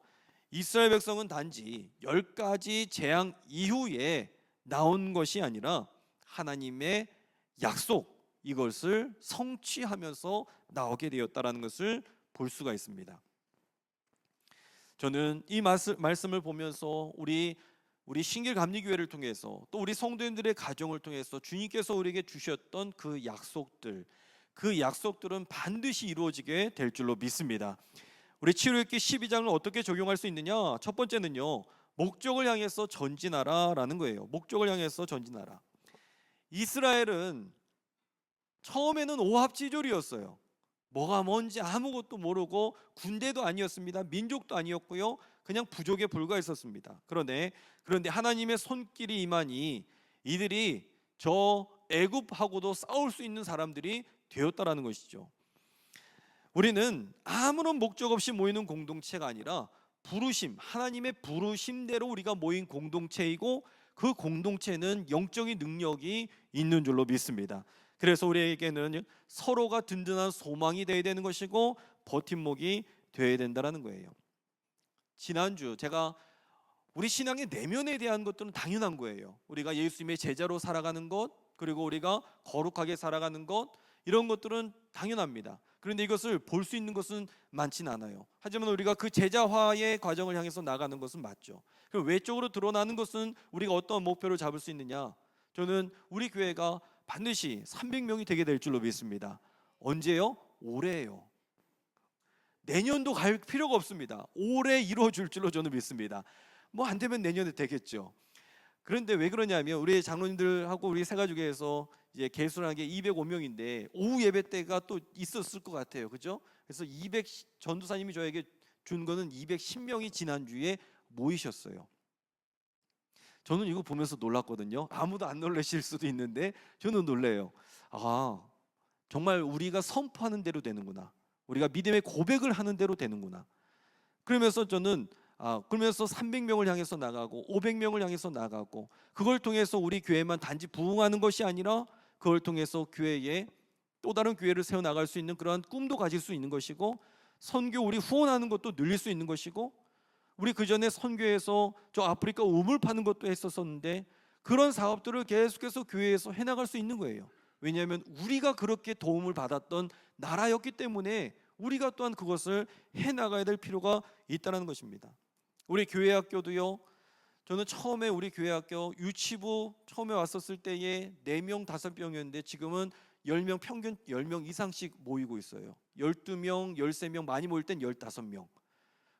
이스라엘 백성은 단지 10가지 재앙 이후에 나온 것이 아니라 하나님의 약속, 이것을 성취하면서 나오게 되었다는 것을 볼 수가 있습니다. 저는 이 말씀을 보면서 우리 신길감리교회를 통해서 또 우리 성도님들의 가정을 통해서 주님께서 우리에게 주셨던 그 약속들은 반드시 이루어지게 될 줄로 믿습니다. 우리 치유읽기 12장을 어떻게 적용할 수 있느냐? 첫 번째는요, 목적을 향해서 전진하라라는 거예요. 목적을 향해서 전진하라. 이스라엘은 처음에는 오합지졸이었어요. 뭐가 뭔지 아무것도 모르고 군대도 아니었습니다. 민족도 아니었고요. 그냥 부족에 불과했었습니다. 그런데 하나님의 손길이 임하니 이들이 저 애굽하고도 싸울 수 있는 사람들이 되었다라는 것이죠. 우리는 아무런 목적 없이 모이는 공동체가 아니라 하나님의 부르심대로 우리가 모인 공동체이고, 그 공동체는 영적인 능력이 있는 줄로 믿습니다. 그래서 우리에게는 서로가 든든한 소망이 되어야 되는 것이고 버팀목이 되어야 된다는 거예요. 지난주 제가 우리 신앙의 내면에 대한 것들은 당연한 거예요. 우리가 예수님의 제자로 살아가는 것, 그리고 우리가 거룩하게 살아가는 것, 이런 것들은 당연합니다. 그런데 이것을 볼 수 있는 것은 많진 않아요. 하지만 우리가 그 제자화의 과정을 향해서 나가는 것은 맞죠. 그럼 외적으로 드러나는 것은 우리가 어떤 목표를 잡을 수 있느냐? 저는 우리 교회가 반드시 300명이 되게 될 줄로 믿습니다. 언제요? 올해요. 내년도 갈 필요가 없습니다. 올해 이루어질 줄로 저는 믿습니다. 뭐 안 되면 내년에 되겠죠. 그런데 왜 그러냐면 우리 장로님들하고 우리 새가족에서 이제 개수라는 게 205명인데 오후 예배 때가 또 있었을 것 같아요. 그죠? 그래서 전도사님이 저에게 준 거는 210명이 지난주에 모이셨어요. 저는 이거 보면서 놀랐거든요. 아무도 안 놀라실 수도 있는데 저는 놀래요. 정말 우리가 선포하는 대로 되는구나. 우리가 믿음의 고백을 하는 대로 되는구나. 그러면서 저는 그러면서 300명을 향해서 나가고 500명을 향해서 나가고, 그걸 통해서 우리 교회만 단지 부흥하는 것이 아니라 그걸 통해서 교회에 또 다른 교회를 세워나갈 수 있는 그러한 꿈도 가질 수 있는 것이고, 선교 우리 후원하는 것도 늘릴 수 있는 것이고, 우리 그전에 선교에서 저 아프리카 우물 파는 것도 했었었는데 그런 사업들을 계속해서 교회에서 해나갈 수 있는 거예요. 왜냐하면 우리가 그렇게 도움을 받았던 나라였기 때문에 우리가 또한 그것을 해나가야 될 필요가 있다는 것입니다. 우리 교회 학교도요, 저는 처음에 우리 교회 학교 유치부 처음에 왔었을 때에 4명, 5명이었는데 지금은 10명, 평균 10명 이상씩 모이고 있어요. 12명, 13명, 많이 모일 땐 15명.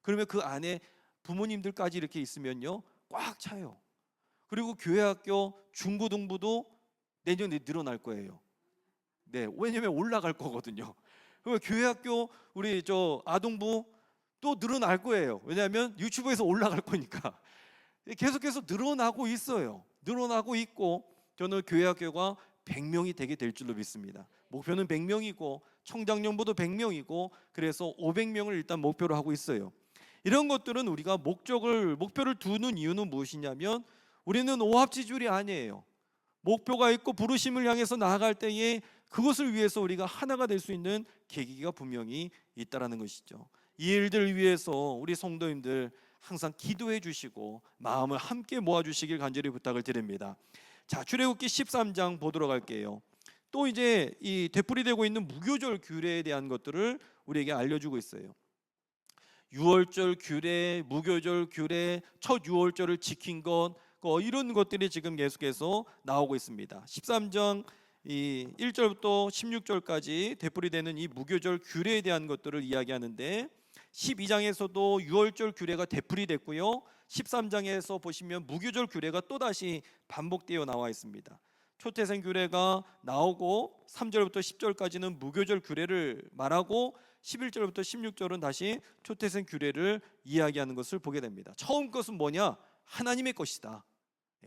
그러면 그 안에 부모님들까지 이렇게 있으면요, 꽉 차요. 그리고 교회 학교 중고등부도 내년에 늘어날 거예요. 네, 왜냐면 올라갈 거거든요. 그리고 교회 학교 우리 저 아동부 또 늘어날 거예요. 왜냐하면 유튜브에서 올라갈 거니까. 계속해서 늘어나고 있어요. 늘어나고 있고, 저는 교회 학교가 100명이 되게 될 줄로 믿습니다. 목표는 100명이고 청장년부도 100명이고, 그래서 500명을 일단 목표로 하고 있어요. 이런 것들은 우리가 목표를 두는 이유는 무엇이냐면, 우리는 오합지졸이 아니에요. 목표가 있고 부르심을 향해서 나아갈 때에 그것을 위해서 우리가 하나가 될 수 있는 계기가 분명히 있다라는 것이죠. 이 일들을 위해서 우리 성도님들 항상 기도해 주시고 마음을 함께 모아 주시길 간절히 부탁을 드립니다. 자, 출애굽기 13장 보도록 할게요. 또 이제 이 되풀이되고 있는 무교절 규례에 대한 것들을 우리에게 알려주고 있어요. 유월절 규례, 무교절 규례, 첫 유월절을 지킨 것, 이런 것들이 지금 계속해서 나오고 있습니다. 13장 이 1절부터 16절까지 되풀이되는 이 무교절 규례에 대한 것들을 이야기하는데 12장에서도 유월절 규례가 되풀이됐고요. 13장에서 보시면 무교절 규례가 또다시 반복되어 나와 있습니다. 초태생 규례가 나오고 3절부터 10절까지는 무교절 규례를 말하고 11절부터 16절은 다시 초태생 규례를 이야기하는 것을 보게 됩니다. 처음 것은 뭐냐? 하나님의 것이다.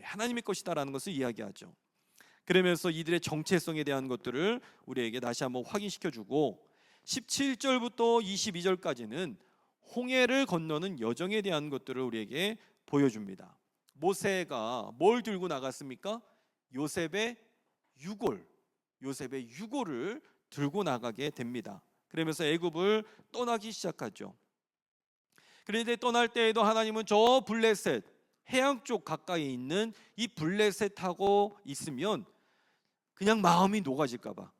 하나님의 것이다라는 것을 이야기하죠. 그러면서 이들의 정체성에 대한 것들을 우리에게 다시 한번 확인시켜주고 17절부터 22절까지는 홍해를 건너는 여정에 대한 것들을 우리에게 보여줍니다. 모세가 뭘 들고 나갔습니까? 요셉의 유골을 들고 나가게 됩니다. 그러면서 애굽을 떠나기 시작하죠. 그런데 떠날 때에도 하나님은 저 블레셋 해양 쪽 가까이 있는 이 블레셋하고 있으면 그냥 마음이 녹아질까봐,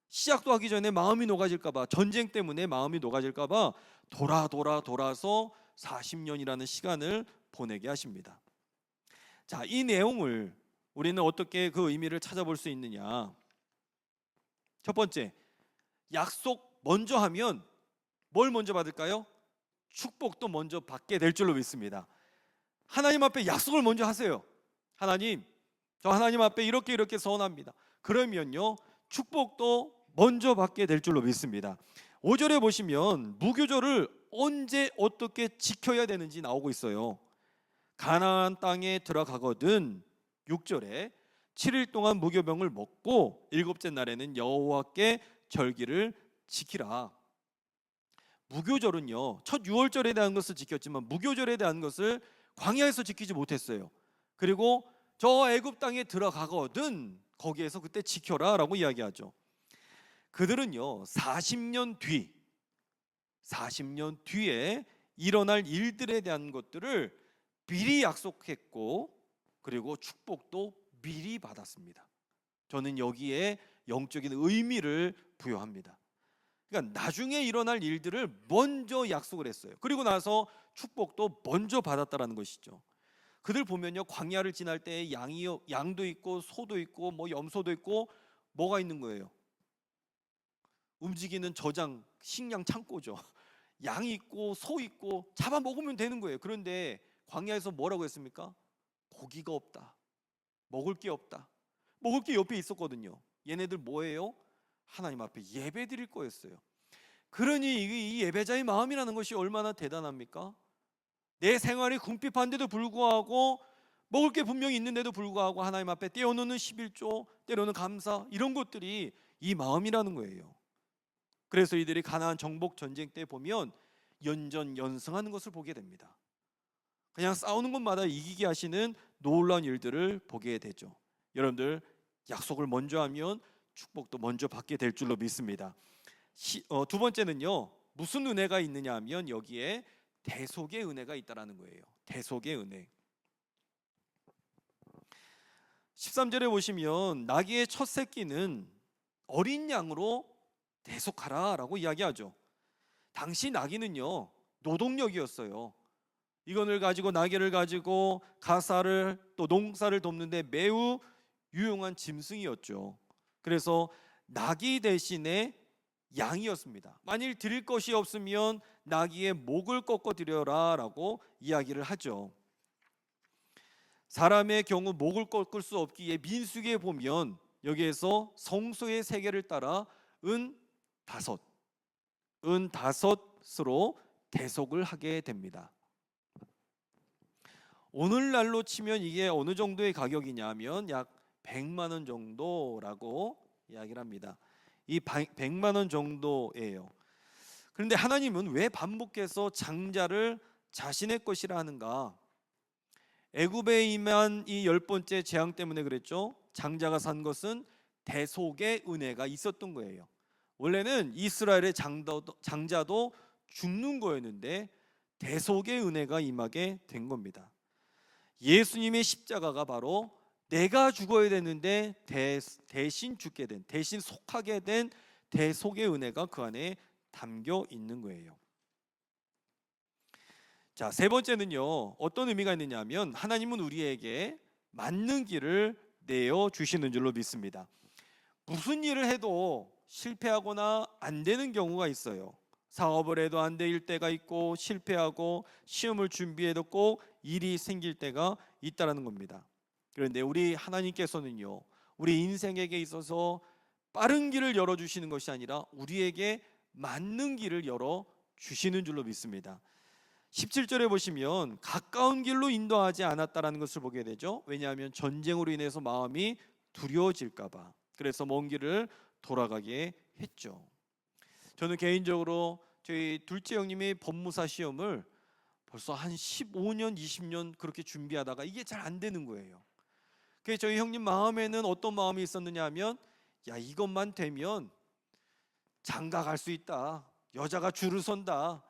시작도 하기 전에 마음이 녹아질까봐, 전쟁 때문에 마음이 녹아질까봐 돌아서 40년이라는 시간을 보내게 하십니다. 자, 이 내용을 우리는 어떻게 그 의미를 찾아볼 수 있느냐? 첫 번째, 약속 먼저 하면 뭘 먼저 받을까요? 축복도 먼저 받게 될 줄로 믿습니다. 하나님 앞에 약속을 먼저 하세요. 하나님, 저 하나님 앞에 이렇게 서원합니다. 그러면요, 축복도 먼저 받게 될 줄로 믿습니다. 5절에 보시면 무교절을 언제 어떻게 지켜야 되는지 나오고 있어요. 가나안 땅에 들어가거든 6절에 7일 동안 무교병을 먹고 일곱째 날에는 여호와께 절기를 지키라. 무교절은요, 첫 유월절에 대한 것을 지켰지만 무교절에 대한 것을 광야에서 지키지 못했어요. 그리고 저 애굽 땅에 들어가거든 거기에서 그때 지켜라 라고 이야기하죠. 그들은요 40년 뒤에 일어날 일들에 대한 것들을 미리 약속했고 그리고 축복도 미리 받았습니다. 저는 여기에 영적인 의미를 부여합니다. 그러니까 나중에 일어날 일들을 먼저 약속을 했어요. 그리고 나서 축복도 먼저 받았다라는 것이죠. 그들 보면요, 광야를 지날 때 양도 있고 소도 있고 뭐 염소도 있고 뭐가 있는 거예요? 움직이는 저장 식량 창고죠. 양이 있고 소 있고 잡아 먹으면 되는 거예요. 그런데 광야에서 뭐라고 했습니까? 고기가 없다. 먹을 게 없다. 먹을 게 옆에 있었거든요. 얘네들 뭐예요? 하나님 앞에 예배 드릴 거였어요. 그러니 이 예배자의 마음이라는 것이 얼마나 대단합니까? 내 생활이 궁핍한데도 불구하고 먹을 게 분명히 있는데도 불구하고 하나님 앞에 떼어놓는 11조, 때로는 감사, 이런 것들이 이 마음이라는 거예요. 그래서 이들이 가나안 정복 전쟁 때 보면 연전연승하는 것을 보게 됩니다. 그냥 싸우는 것마다 이기게 하시는 놀라운 일들을 보게 되죠. 여러분들 약속을 먼저 하면 축복도 먼저 받게 될 줄로 믿습니다. 두 번째는요, 무슨 은혜가 있느냐 하면 여기에 대속의 은혜가 있다라는 거예요. 대속의 은혜. 13절에 보시면 나귀의 첫 새끼는 어린 양으로 대속하라라고 이야기하죠. 당시 나귀는요 노동력이었어요. 이건을 가지고 나귀를 가지고 가사를 또 농사를 돕는데 매우 유용한 짐승이었죠. 그래서 나귀 대신에 양이었습니다. 만일 드릴 것이 없으면 나귀의 목을 꺾어 드려라 라고 이야기를 하죠. 사람의 경우 목을 꺾을 수 없기에 민수기에 보면 여기에서 성소의 세계를 따라 은5으로 대속을 하게 됩니다. 오늘날로 치면 이게 어느 정도의 가격이냐면 약 100만 원 정도라고 이야기를 합니다. 이 100만 원 정도예요. 그런데 하나님은 왜 반복해서 장자를 자신의 것이라 하는가? 애굽에 임한 이 10번째 재앙 때문에 그랬죠. 장자가 산 것은 대속의 은혜가 있었던 거예요. 원래는 이스라엘의 장자도 죽는 거였는데 대속의 은혜가 임하게 된 겁니다. 예수님의 십자가가 바로 내가 죽어야 되는데 대신 죽게 된, 대신 속하게 된 대속의 은혜가 그 안에 담겨 있는 거예요. 자, 세 번째는요, 어떤 의미가 있느냐 하면 하나님은 우리에게 맞는 길을 내어 주시는 줄로 믿습니다. 무슨 일을 해도 실패하거나 안 되는 경우가 있어요. 사업을 해도 안 될 때가 있고, 실패하고, 시험을 준비해도 꼭 일이 생길 때가 있다라는 겁니다. 그런데 우리 하나님께서는요, 우리 인생에게 있어서 빠른 길을 열어주시는 것이 아니라 우리에게 맞는 길을 열어주시는 줄로 믿습니다. 17절에 보시면 가까운 길로 인도하지 않았다라는 것을 보게 되죠. 왜냐하면 전쟁으로 인해서 마음이 두려워질까 봐. 그래서 먼 길을 돌아가게 했죠. 저는 개인적으로 저희 둘째 형님이 법무사 시험을 벌써 한 15년, 20년 그렇게 준비하다가 이게 잘 안 되는 거예요. 그래서 저희 형님 마음에는 어떤 마음이 있었느냐 하면, 야, 이것만 되면 장가 갈 수 있다, 여자가 줄을 선다,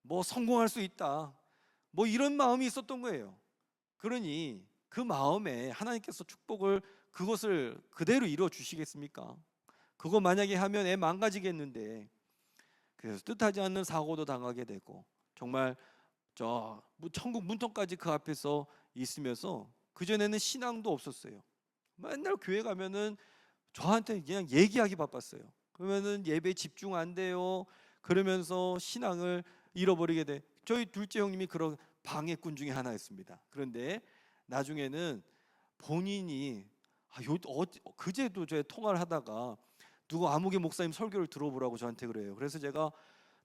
뭐 성공할 수 있다, 뭐 이런 마음이 있었던 거예요. 그러니 그 마음에 하나님께서 축복을, 그것을 그대로 이루어 주시겠습니까? 그거 만약에 하면 애 망가지겠는데. 그래서 뜻하지 않는 사고도 당하게 되고, 정말 저 천국 문턱까지 그 앞에서 있으면서, 그전에는 신앙도 없었어요. 맨날 교회 가면은 저한테 그냥 얘기하기 바빴어요. 그러면은 예배 집중 안 돼요, 그러면서 신앙을 잃어버리게 돼. 저희 둘째 형님이 그런 방해꾼 중에 하나였습니다. 그런데 나중에는 본인이 그제도 저 통화를 하다가 누구 아무개 목사님 설교를 들어보라고 저한테 그래요. 그래서 제가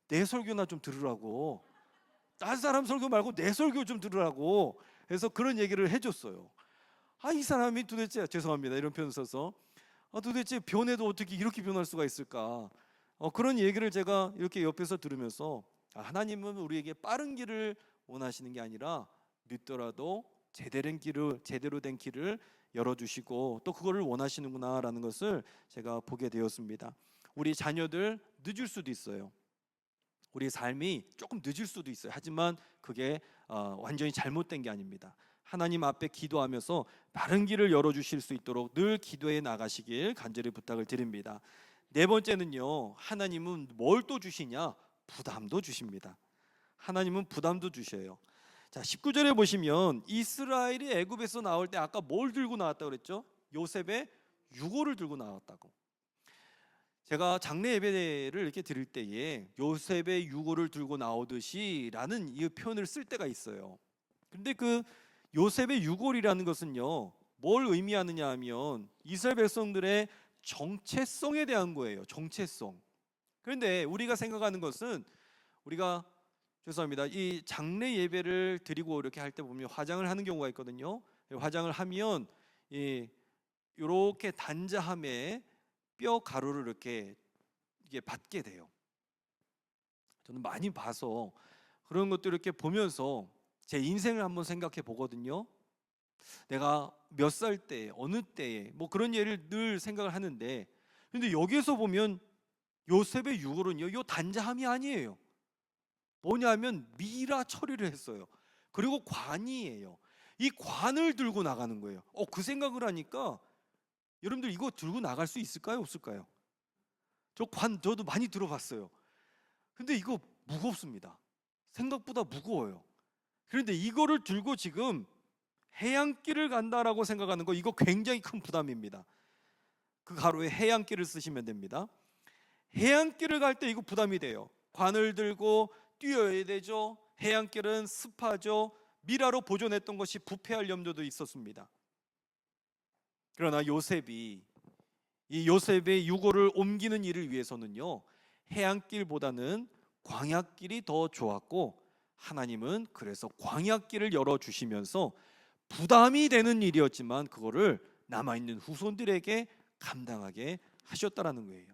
내 설교나 좀 들으라고, 다른 사람 설교 말고 내 설교 좀 들으라고 해서 그런 얘기를 해줬어요. 이 사람이 도대체, 죄송합니다 이런 표현 써서, 도대체 변해도 어떻게 이렇게 변할 수가 있을까, 그런 얘기를 제가 이렇게 옆에서 들으면서, 하나님은 우리에게 빠른 길을 원하시는 게 아니라 늦더라도 제대로 된 길을 열어주시고 또 그거를 원하시는구나라는 것을 제가 보게 되었습니다. 우리 자녀들 늦을 수도 있어요. 우리 삶이 조금 늦을 수도 있어요. 하지만 그게 완전히 잘못된 게 아닙니다. 하나님 앞에 기도하면서 바른 길을 열어주실 수 있도록 늘 기도해 나가시길 간절히 부탁을 드립니다. 네 번째는요, 하나님은 뭘 또 주시냐? 부담도 주십니다. 하나님은 부담도 주셔요. 자, 19절에 보시면 이스라엘이 애굽에서 나올 때 아까 뭘 들고 나왔다고 그랬죠? 요셉의 유고를 들고 나왔다고. 제가 장례 예배를 이렇게 드릴 때에 요셉의 유고를 들고 나오듯이 라는 이 표현을 쓸 때가 있어요. 근데 그 요셉의 유골이라는 것은요, 뭘 의미하느냐 하면 이스라엘 백성들의 정체성에 대한 거예요. 정체성. 그런데 우리가 생각하는 것은, 우리가, 죄송합니다, 이 장례 예배를 드리고 이렇게 할 때 보면 화장을 하는 경우가 있거든요. 화장을 하면 이렇게 단자함에 뼈 가루를 이렇게 받게 돼요. 저는 많이 봐서 그런 것들 이렇게 보면서 제 인생을 한번 생각해 보거든요. 내가 몇 살 때, 어느 때에 뭐 그런 예를 늘 생각을 하는데, 근데 여기에서 보면 요셉의 유골은요, 이 단자함이 아니에요. 뭐냐면 미라 처리를 했어요. 그리고 관이에요. 이 관을 들고 나가는 거예요. 그 생각을 하니까, 여러분들 이거 들고 나갈 수 있을까요, 없을까요? 저 관 저도 많이 들어봤어요. 근데 이거 무겁습니다. 생각보다 무거워요. 그런데 이거를 들고 지금 해안길을 간다라고 생각하는 거, 이거 굉장히 큰 부담입니다. 그 가로에 해안길을 쓰시면 됩니다. 해안길을 갈 때 이거 부담이 돼요. 관을 들고 뛰어야 되죠. 해안길은 습하죠. 미라로 보존했던 것이 부패할 염려도 있었습니다. 그러나 요셉이, 이 요셉의 유골을 옮기는 일을 위해서는요, 해안길보다는 광야길이 더 좋았고, 하나님은 그래서 광야길을 열어주시면서 부담이 되는 일이었지만 그거를 남아있는 후손들에게 감당하게 하셨다라는 거예요.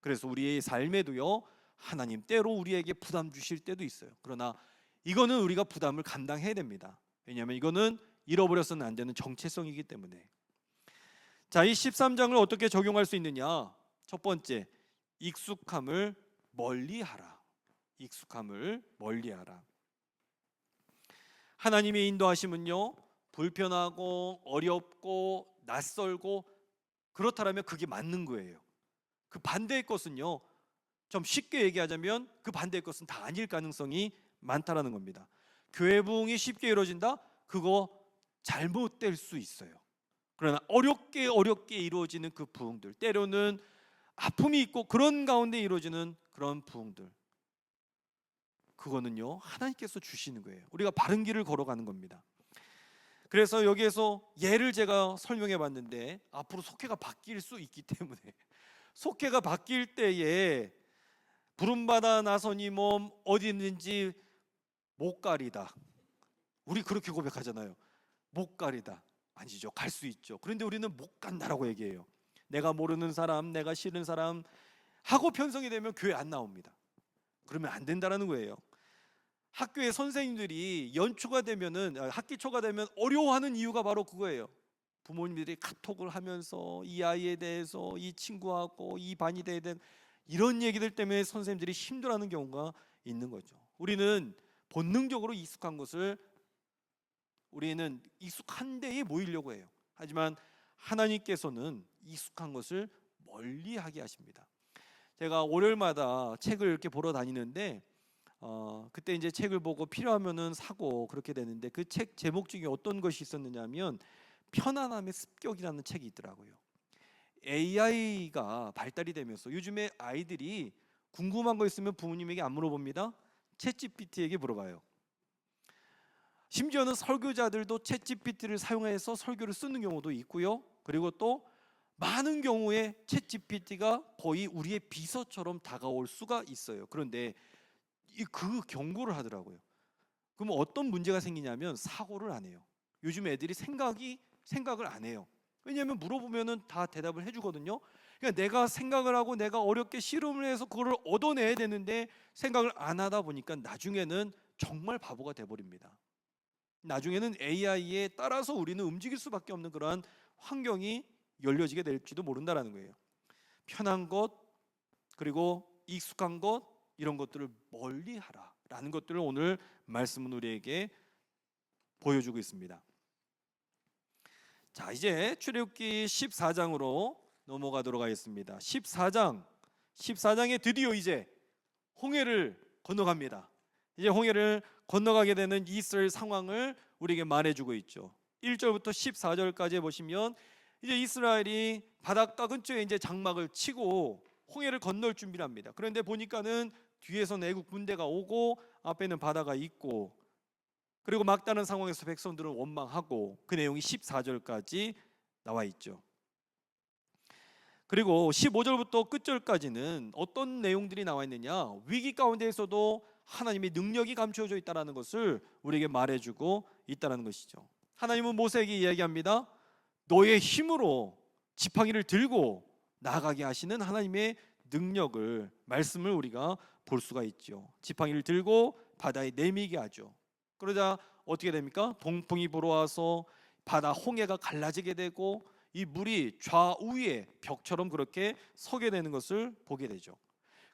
그래서 우리의 삶에도요, 하나님 때로 우리에게 부담 주실 때도 있어요. 그러나 이거는 우리가 부담을 감당해야 됩니다. 왜냐하면 이거는 잃어버려서는 안 되는 정체성이기 때문에. 자, 이 13장을 어떻게 적용할 수 있느냐? 첫 번째, 익숙함을 멀리하라. 익숙함을 멀리하라. 하나님의 인도하심은요, 불편하고 어렵고 낯설고 그렇다면 그게 맞는 거예요. 그 반대의 것은요, 좀 쉽게 얘기하자면 그 반대의 것은 다 아닐 가능성이 많다라는 겁니다. 교회 부흥이 쉽게 이루어진다? 그거 잘못될 수 있어요. 그러나 어렵게 이루어지는 그 부흥들, 때로는 아픔이 있고 그런 가운데 이루어지는 그런 부흥들, 그거는요 하나님께서 주시는 거예요. 우리가 바른 길을 걸어가는 겁니다. 그래서 여기에서 예를 제가 설명해 봤는데, 앞으로 속회가 바뀔 수 있기 때문에 속회가 바뀔 때에 부름받아 나서니 몸 어디 있는지 못 가리다, 우리 그렇게 고백하잖아요. 못 가리다. 아니죠, 갈 수 있죠. 그런데 우리는 못 간다라고 얘기해요. 내가 모르는 사람, 내가 싫은 사람 하고 편성이 되면 교회 안 나옵니다. 그러면 안 된다라는 거예요. 학교의 선생님들이 연초가 되면은, 학기 초가 되면 어려워하는 이유가 바로 그거예요. 부모님들이 카톡을 하면서 이 아이에 대해서, 이 친구하고 이 반이 돼야 되는 이런 얘기들 때문에 선생님들이 힘들어하는 경우가 있는 거죠. 우리는 본능적으로 익숙한 것을, 우리는 익숙한 데에 모이려고 해요. 하지만 하나님께서는 익숙한 것을 멀리하게 하십니다. 제가 월요일마다 책을 이렇게 보러 다니는데, 그때 이제 책을 보고 필요하면은 사고 그렇게 되는데, 그 책 제목 중에 어떤 것이 있었느냐면 편안함의 습격이라는 책이 있더라고요. AI가 발달이 되면서 요즘에 아이들이 궁금한 거 있으면 부모님에게 안 물어봅니다. 챗GPT에게 물어봐요. 심지어는 설교자들도 챗GPT를 사용해서 설교를 쓰는 경우도 있고요. 그리고 또 많은 경우에 챗GPT가 거의 우리의 비서처럼 다가올 수가 있어요. 그런데 그 경고를 하더라고요. 그럼 어떤 문제가 생기냐면 사고를 안 해요. 요즘 애들이 생각을 안 해요. 왜냐하면 물어보면은 다 대답을 해주거든요. 그러니까 내가 생각을 하고 내가 어렵게 실험을 해서 그거를 얻어내야 되는데 생각을 안 하다 보니까 나중에는 정말 바보가 돼버립니다. 나중에는 AI에 따라서 우리는 움직일 수밖에 없는 그러한 환경이 열려지게 될지도 모른다라는 거예요. 편한 것, 그리고 익숙한 것, 이런 것들을 멀리하라라는 것들을 오늘 말씀은 우리에게 보여주고 있습니다. 자, 이제 출애굽기 14장으로 넘어가도록 하겠습니다. 14장에 드디어 이제 홍해를 건너갑니다. 이제 홍해를 건너가게 되는 이스라엘 상황을 우리에게 말해주고 있죠. 1절부터 14절까지 보시면 이제 이스라엘이 바닷가 근처에 이제 장막을 치고 홍해를 건널 준비를 합니다. 그런데 보니까는 뒤에서는 애국 군대가 오고 앞에는 바다가 있고, 그리고 막다른 상황에서 백성들은 원망하고, 그 내용이 14절까지 나와 있죠. 그리고 15절부터 끝절까지는 어떤 내용들이 나와 있느냐, 위기 가운데에서도 하나님의 능력이 감추어져 있다는 것을 우리에게 말해주고 있다는 것이죠. 하나님은 모세에게 이야기합니다. 너의 힘으로 지팡이를 들고 나가게 하시는 하나님의 능력을, 말씀을 우리가 볼 수가 있죠. 지팡이를 들고 바다에 내미게 하죠. 그러자 어떻게 됩니까? 동풍이 불어와서 바다 홍해가 갈라지게 되고 이 물이 좌우에 벽처럼 그렇게 서게 되는 것을 보게 되죠.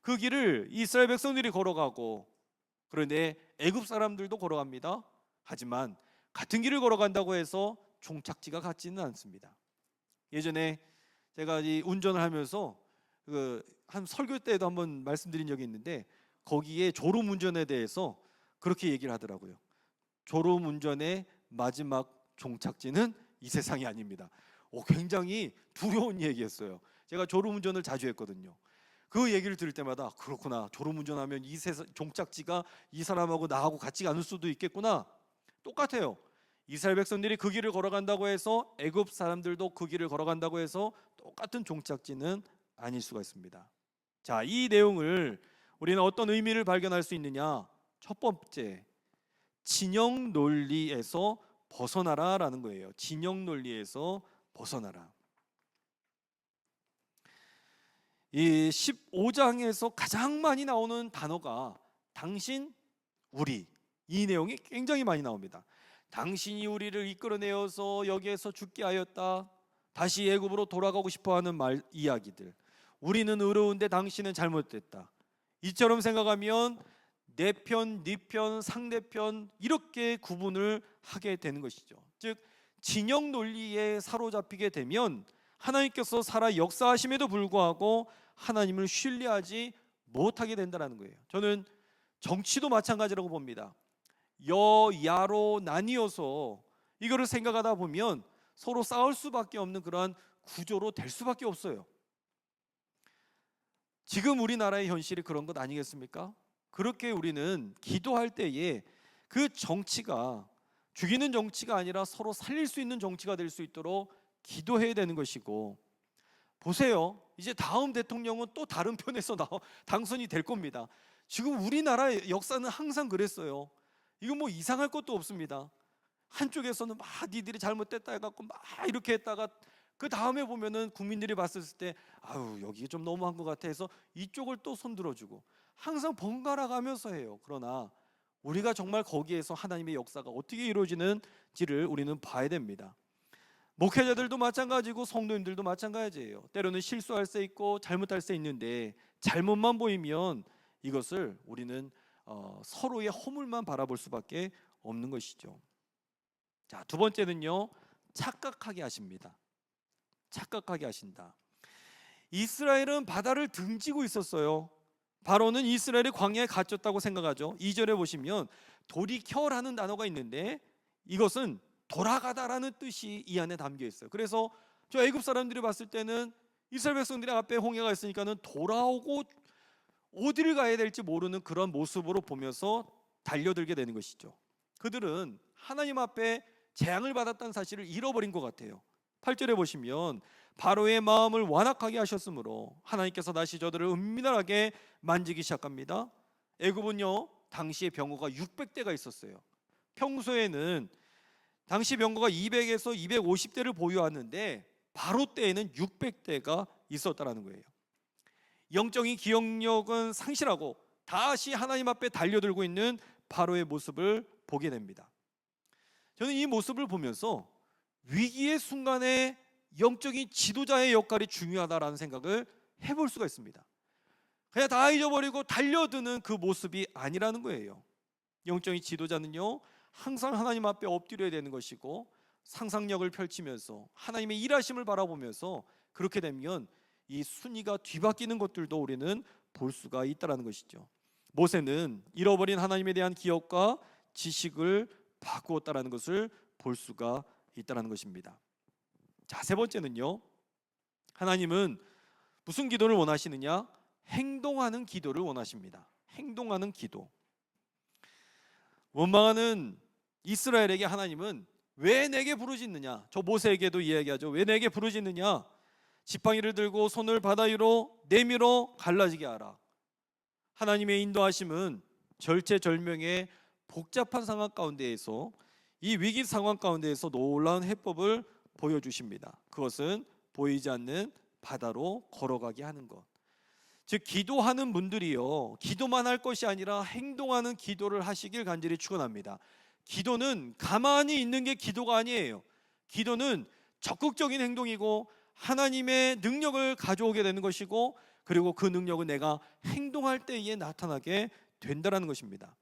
그 길을 이스라엘 백성들이 걸어가고, 그런데 애굽 사람들도 걸어갑니다. 하지만 같은 길을 걸어간다고 해서 종착지가 같지는 않습니다. 예전에 제가 이 운전을 하면서 한 설교 때에도 한번 말씀드린 적이 있는데, 거기에 졸음 운전에 대해서 그렇게 얘기를 하더라고요. 졸음 운전의 마지막 종착지는 이 세상이 아닙니다. 굉장히 두려운 얘기였어요. 제가 졸음 운전을 자주 했거든요. 그 얘기를 들을 때마다 그렇구나, 졸음 운전하면 이 세상 종착지가 이 사람하고 나하고 같지 않을 수도 있겠구나. 똑같아요. 이스라엘 백성들이 그 길을 걸어간다고 해서 애굽 사람들도 그 길을 걸어간다고 해서 똑같은 종착지는 아닐 수가 있습니다. 자, 이 내용을 우리는 어떤 의미를 발견할 수 있느냐? 첫 번째, 진영 논리에서 벗어나라라는 거예요. 진영 논리에서 벗어나라. 이 15장에서 가장 많이 나오는 단어가 당신, 우리, 이 내용이 굉장히 많이 나옵니다. 당신이 우리를 이끌어내어서 여기에서 죽게 하였다. 다시 애굽으로 돌아가고 싶어하는 이야기들. 우리는 의로운데 당신은 잘못됐다. 이처럼 생각하면 내 편, 네 편, 상대편 이렇게 구분을 하게 되는 것이죠. 즉 진영 논리에 사로잡히게 되면 하나님께서 살아 역사하심에도 불구하고 하나님을 신뢰하지 못하게 된다는 거예요. 저는 정치도 마찬가지라고 봅니다. 여야로 나뉘어서 이거를 생각하다 보면 서로 싸울 수밖에 없는 그러한 구조로 될 수밖에 없어요. 지금 우리나라의 현실이 그런 것 아니겠습니까? 그렇게 우리는 기도할 때에 그 정치가 죽이는 정치가 아니라 서로 살릴 수 있는 정치가 될 수 있도록 기도해야 되는 것이고, 보세요. 이제 다음 대통령은 또 다른 편에서 당선이 될 겁니다. 지금 우리나라의 역사는 항상 그랬어요. 이거 뭐 이상할 것도 없습니다. 한쪽에서는 막 니들이 잘못됐다 해갖고 막 이렇게 했다가 그 다음에 보면은 국민들이 봤을 때 아유 여기 좀 너무한 것 같아 해서 이쪽을 또 손들어주고 항상 번갈아 가면서 해요. 그러나 우리가 정말 거기에서 하나님의 역사가 어떻게 이루어지는지를 우리는 봐야 됩니다. 목회자들도 마찬가지고 성도님들도 마찬가지예요. 때로는 실수할 수 있고 잘못할 수 있는데 잘못만 보이면 이것을 우리는 서로의 허물만 바라볼 수밖에 없는 것이죠. 자, 두 번째는요, 착각하게 하십니다. 착각하게 하신다. 이스라엘은 바다를 등지고 있었어요. 바로는 이스라엘이 광야에 갇혔다고 생각하죠. 2절에 보시면 돌이켜라는 단어가 있는데 이것은 돌아가다라는 뜻이 이 안에 담겨 있어요. 그래서 저 애굽 사람들이 봤을 때는 이스라엘 백성들이 앞에 홍해가 있으니까는 돌아오고 어디를 가야 될지 모르는 그런 모습으로 보면서 달려들게 되는 것이죠. 그들은 하나님 앞에 재앙을 받았다는 사실을 잃어버린 것 같아요. 8절에 보시면 바로의 마음을 완악하게 하셨으므로 하나님께서 다시 저들을 은밀하게 만지기 시작합니다. 애굽은요 당시에 병거가 600대가 있었어요. 평소에는 당시 병거가 200에서 250대를 보유하는데 바로 때에는 600대가 있었다라는 거예요. 영적인 기억력은 상실하고 다시 하나님 앞에 달려들고 있는 바로의 모습을 보게 됩니다. 저는 이 모습을 보면서 위기의 순간에 영적인 지도자의 역할이 중요하다라는 생각을 해볼 수가 있습니다. 그냥 다 잊어버리고 달려드는 그 모습이 아니라는 거예요. 영적인 지도자는요 항상 하나님 앞에 엎드려야 되는 것이고 상상력을 펼치면서 하나님의 일하심을 바라보면서 그렇게 되면 이 순위가 뒤바뀌는 것들도 우리는 볼 수가 있다는 것이죠. 모세는 잃어버린 하나님에 대한 기억과 지식을 바꾸었다는 것을 볼 수가 있다는 것입니다. 자, 세 번째는요, 하나님은 무슨 기도를 원하시느냐? 행동하는 기도를 원하십니다. 행동하는 기도. 원망하는 이스라엘에게 하나님은 왜 내게 부르짖느냐? 저 모세에게도 이야기하죠. 왜 내게 부르짖느냐? 지팡이를 들고 손을 바다 위로 내밀어 갈라지게 하라. 하나님의 인도하심은 절체절명의 복잡한 상황 가운데에서 이 위기 상황 가운데에서 놀라운 해법을 보여주십니다. 그것은 보이지 않는 바다로 걸어가게 하는 것. 즉 기도하는 분들이요 기도만 할 것이 아니라 행동하는 기도를 하시길 간절히 축원합니다. 기도는 가만히 있는 게 기도가 아니에요. 기도는 적극적인 행동이고 하나님의 능력을 가져오게 되는 것이고 그리고 그 능력은 내가 행동할 때에 나타나게 된다는 것입니다.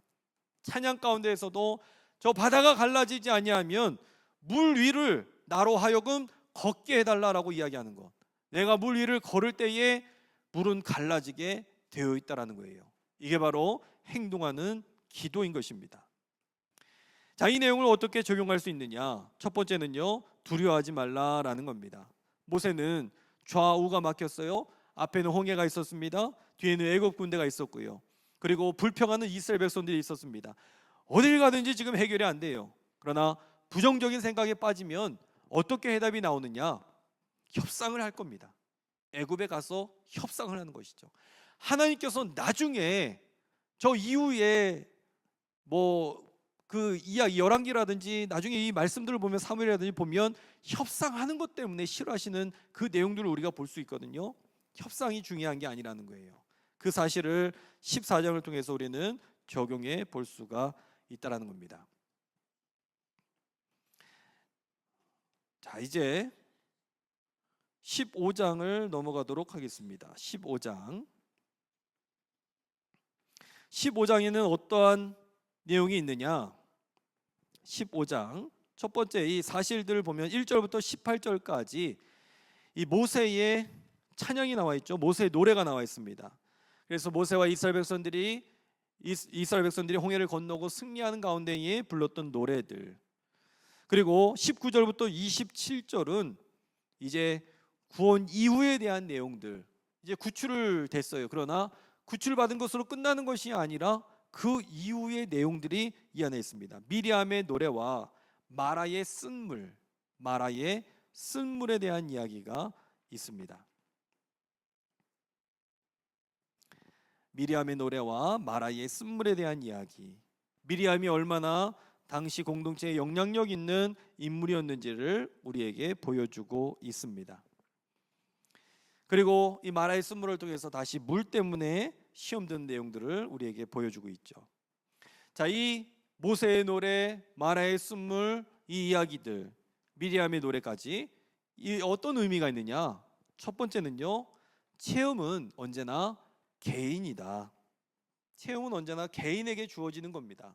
찬양 가운데에서도 저 바다가 갈라지지 아니하면 물 위를 나로 하여금 걷게 해달라고 이야기하는 것. 내가 물 위를 걸을 때에 물은 갈라지게 되어 있다는 거예요. 이게 바로 행동하는 기도인 것입니다. 자, 이 내용을 어떻게 적용할 수 있느냐? 첫 번째는요, 두려워하지 말라라는 겁니다. 모세는 좌우가 막혔어요. 앞에는 홍해가 있었습니다. 뒤에는 애굽 군대가 있었고요. 그리고 불평하는 이스라엘 백성들이 있었습니다. 어딜 가든지 지금 해결이 안 돼요. 그러나 부정적인 생각에 빠지면 어떻게 해답이 나오느냐? 협상을 할 겁니다. 애굽에 가서 협상을 하는 것이죠. 하나님께서 나중에 저 이후에 그 이야기 열왕기라든지 나중에 이 말씀들을 보면 사무엘이라든지 보면 협상하는 것 때문에 싫어하시는 그 내용들을 우리가 볼 수 있거든요. 협상이 중요한 게 아니라는 거예요. 그 사실을 14장을 통해서 우리는 적용해 볼 수가 있다는 겁니다. 자, 이제 15장을 넘어가도록 하겠습니다. 15장에는 어떠한 내용이 있느냐? 15장 첫 번째 이 사실들을 보면 1절부터 18절까지 이 모세의 찬양이 나와 있죠. 모세의 노래가 나와 있습니다. 그래서 모세와 이스라엘 백성들이 홍해를 건너고 승리하는 가운데에 불렀던 노래들. 그리고 19절부터 27절은 이제 구원 이후에 대한 내용들, 이제 구출을 됐어요. 그러나 구출받은 것으로 끝나는 것이 아니라 그 이후의 내용들이 이 안에 있습니다. 미리암의 노래와 마라의 쓴물에 대한 이야기가 있습니다. 미리암의 노래와 마라의 쓴물에 대한 이야기. 미리암이 얼마나 당시 공동체에 영향력 있는 인물이었는지를 우리에게 보여주고 있습니다. 그리고 이 마라의 쓴물을 통해서 다시 물 때문에 시험 드는 내용들을 우리에게 보여주고 있죠. 자, 이 모세의 노래, 마라의 쓴물, 이 이야기들, 미리암의 노래까지 이 어떤 의미가 있느냐? 첫 번째는요, 체험은 언제나 개인이다. 체험은 언제나 개인에게 주어지는 겁니다.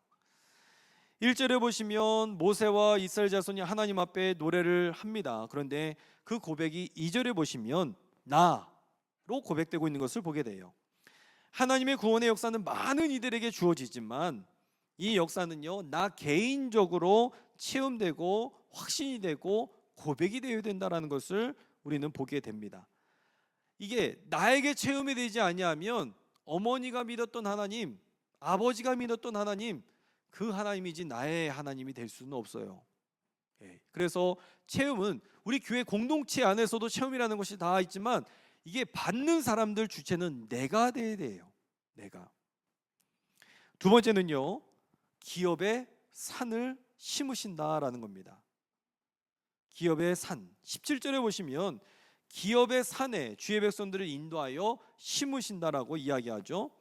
1절에 보시면 모세와 이스라엘 자손이 하나님 앞에 노래를 합니다. 그런데 그 고백이 2절에 보시면 나로 고백되고 있는 것을 보게 돼요. 하나님의 구원의 역사는 많은 이들에게 주어지지만 이 역사는요, 나 개인적으로 체험되고 확신이 되고 고백이 되어야 된다는 것을 우리는 보게 됩니다. 이게 나에게 체험이 되지 아니하면 어머니가 믿었던 하나님, 아버지가 믿었던 하나님, 그 하나님이지 나의 하나님이 될 수는 없어요. 그래서 체험은 우리 교회 공동체 안에서도 체험이라는 것이 다 있지만 이게 받는 사람들 주체는 내가 돼야 돼요. 내가. 두 번째는요, 기업의 산을 심으신다라는 겁니다. 기업의 산. 17절에 보시면 기업의 산에 주의 백성들을 인도하여 심으신다라고 이야기하죠.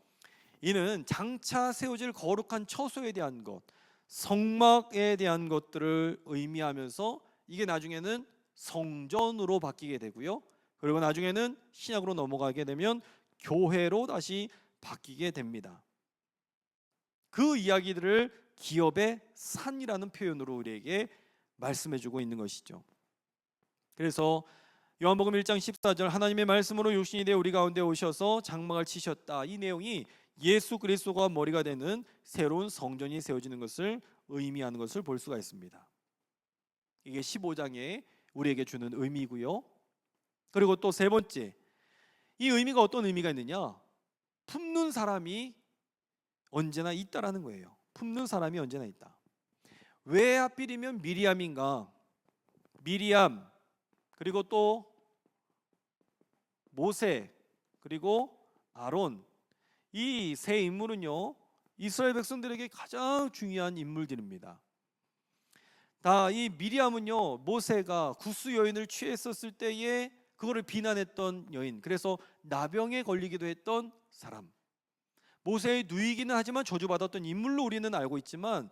이는 장차 세워질 거룩한 처소에 대한 것, 성막에 대한 것들을 의미하면서 이게 나중에는 성전으로 바뀌게 되고요. 그리고 나중에는 신약으로 넘어가게 되면 교회로 다시 바뀌게 됩니다. 그 이야기들을 기업의 산이라는 표현으로 우리에게 말씀해주고 있는 것이죠. 그래서 요한복음 1장 14절 하나님의 말씀으로 육신이 되어 우리 가운데 오셔서 장막을 치셨다. 이 내용이 예수 그리스도가 머리가 되는 새로운 성전이 세워지는 것을 의미하는 것을 볼 수가 있습니다. 이게 15장에 우리에게 주는 의미고요. 그리고 또 세 번째, 이 의미가 어떤 의미가 있느냐? 품는 사람이 언제나 있다라는 거예요. 품는 사람이 언제나 있다. 왜 하필이면 미리암인가? 미리암, 그리고 또 모세, 그리고 아론, 이 세 인물은요, 이스라엘 백성들에게 가장 중요한 인물들입니다. 다 이 미리암은요, 모세가 구스 여인을 취했었을 때에 그거를 비난했던 여인, 그래서 나병에 걸리기도 했던 사람, 모세의 누이기는 하지만 저주받았던 인물로 우리는 알고 있지만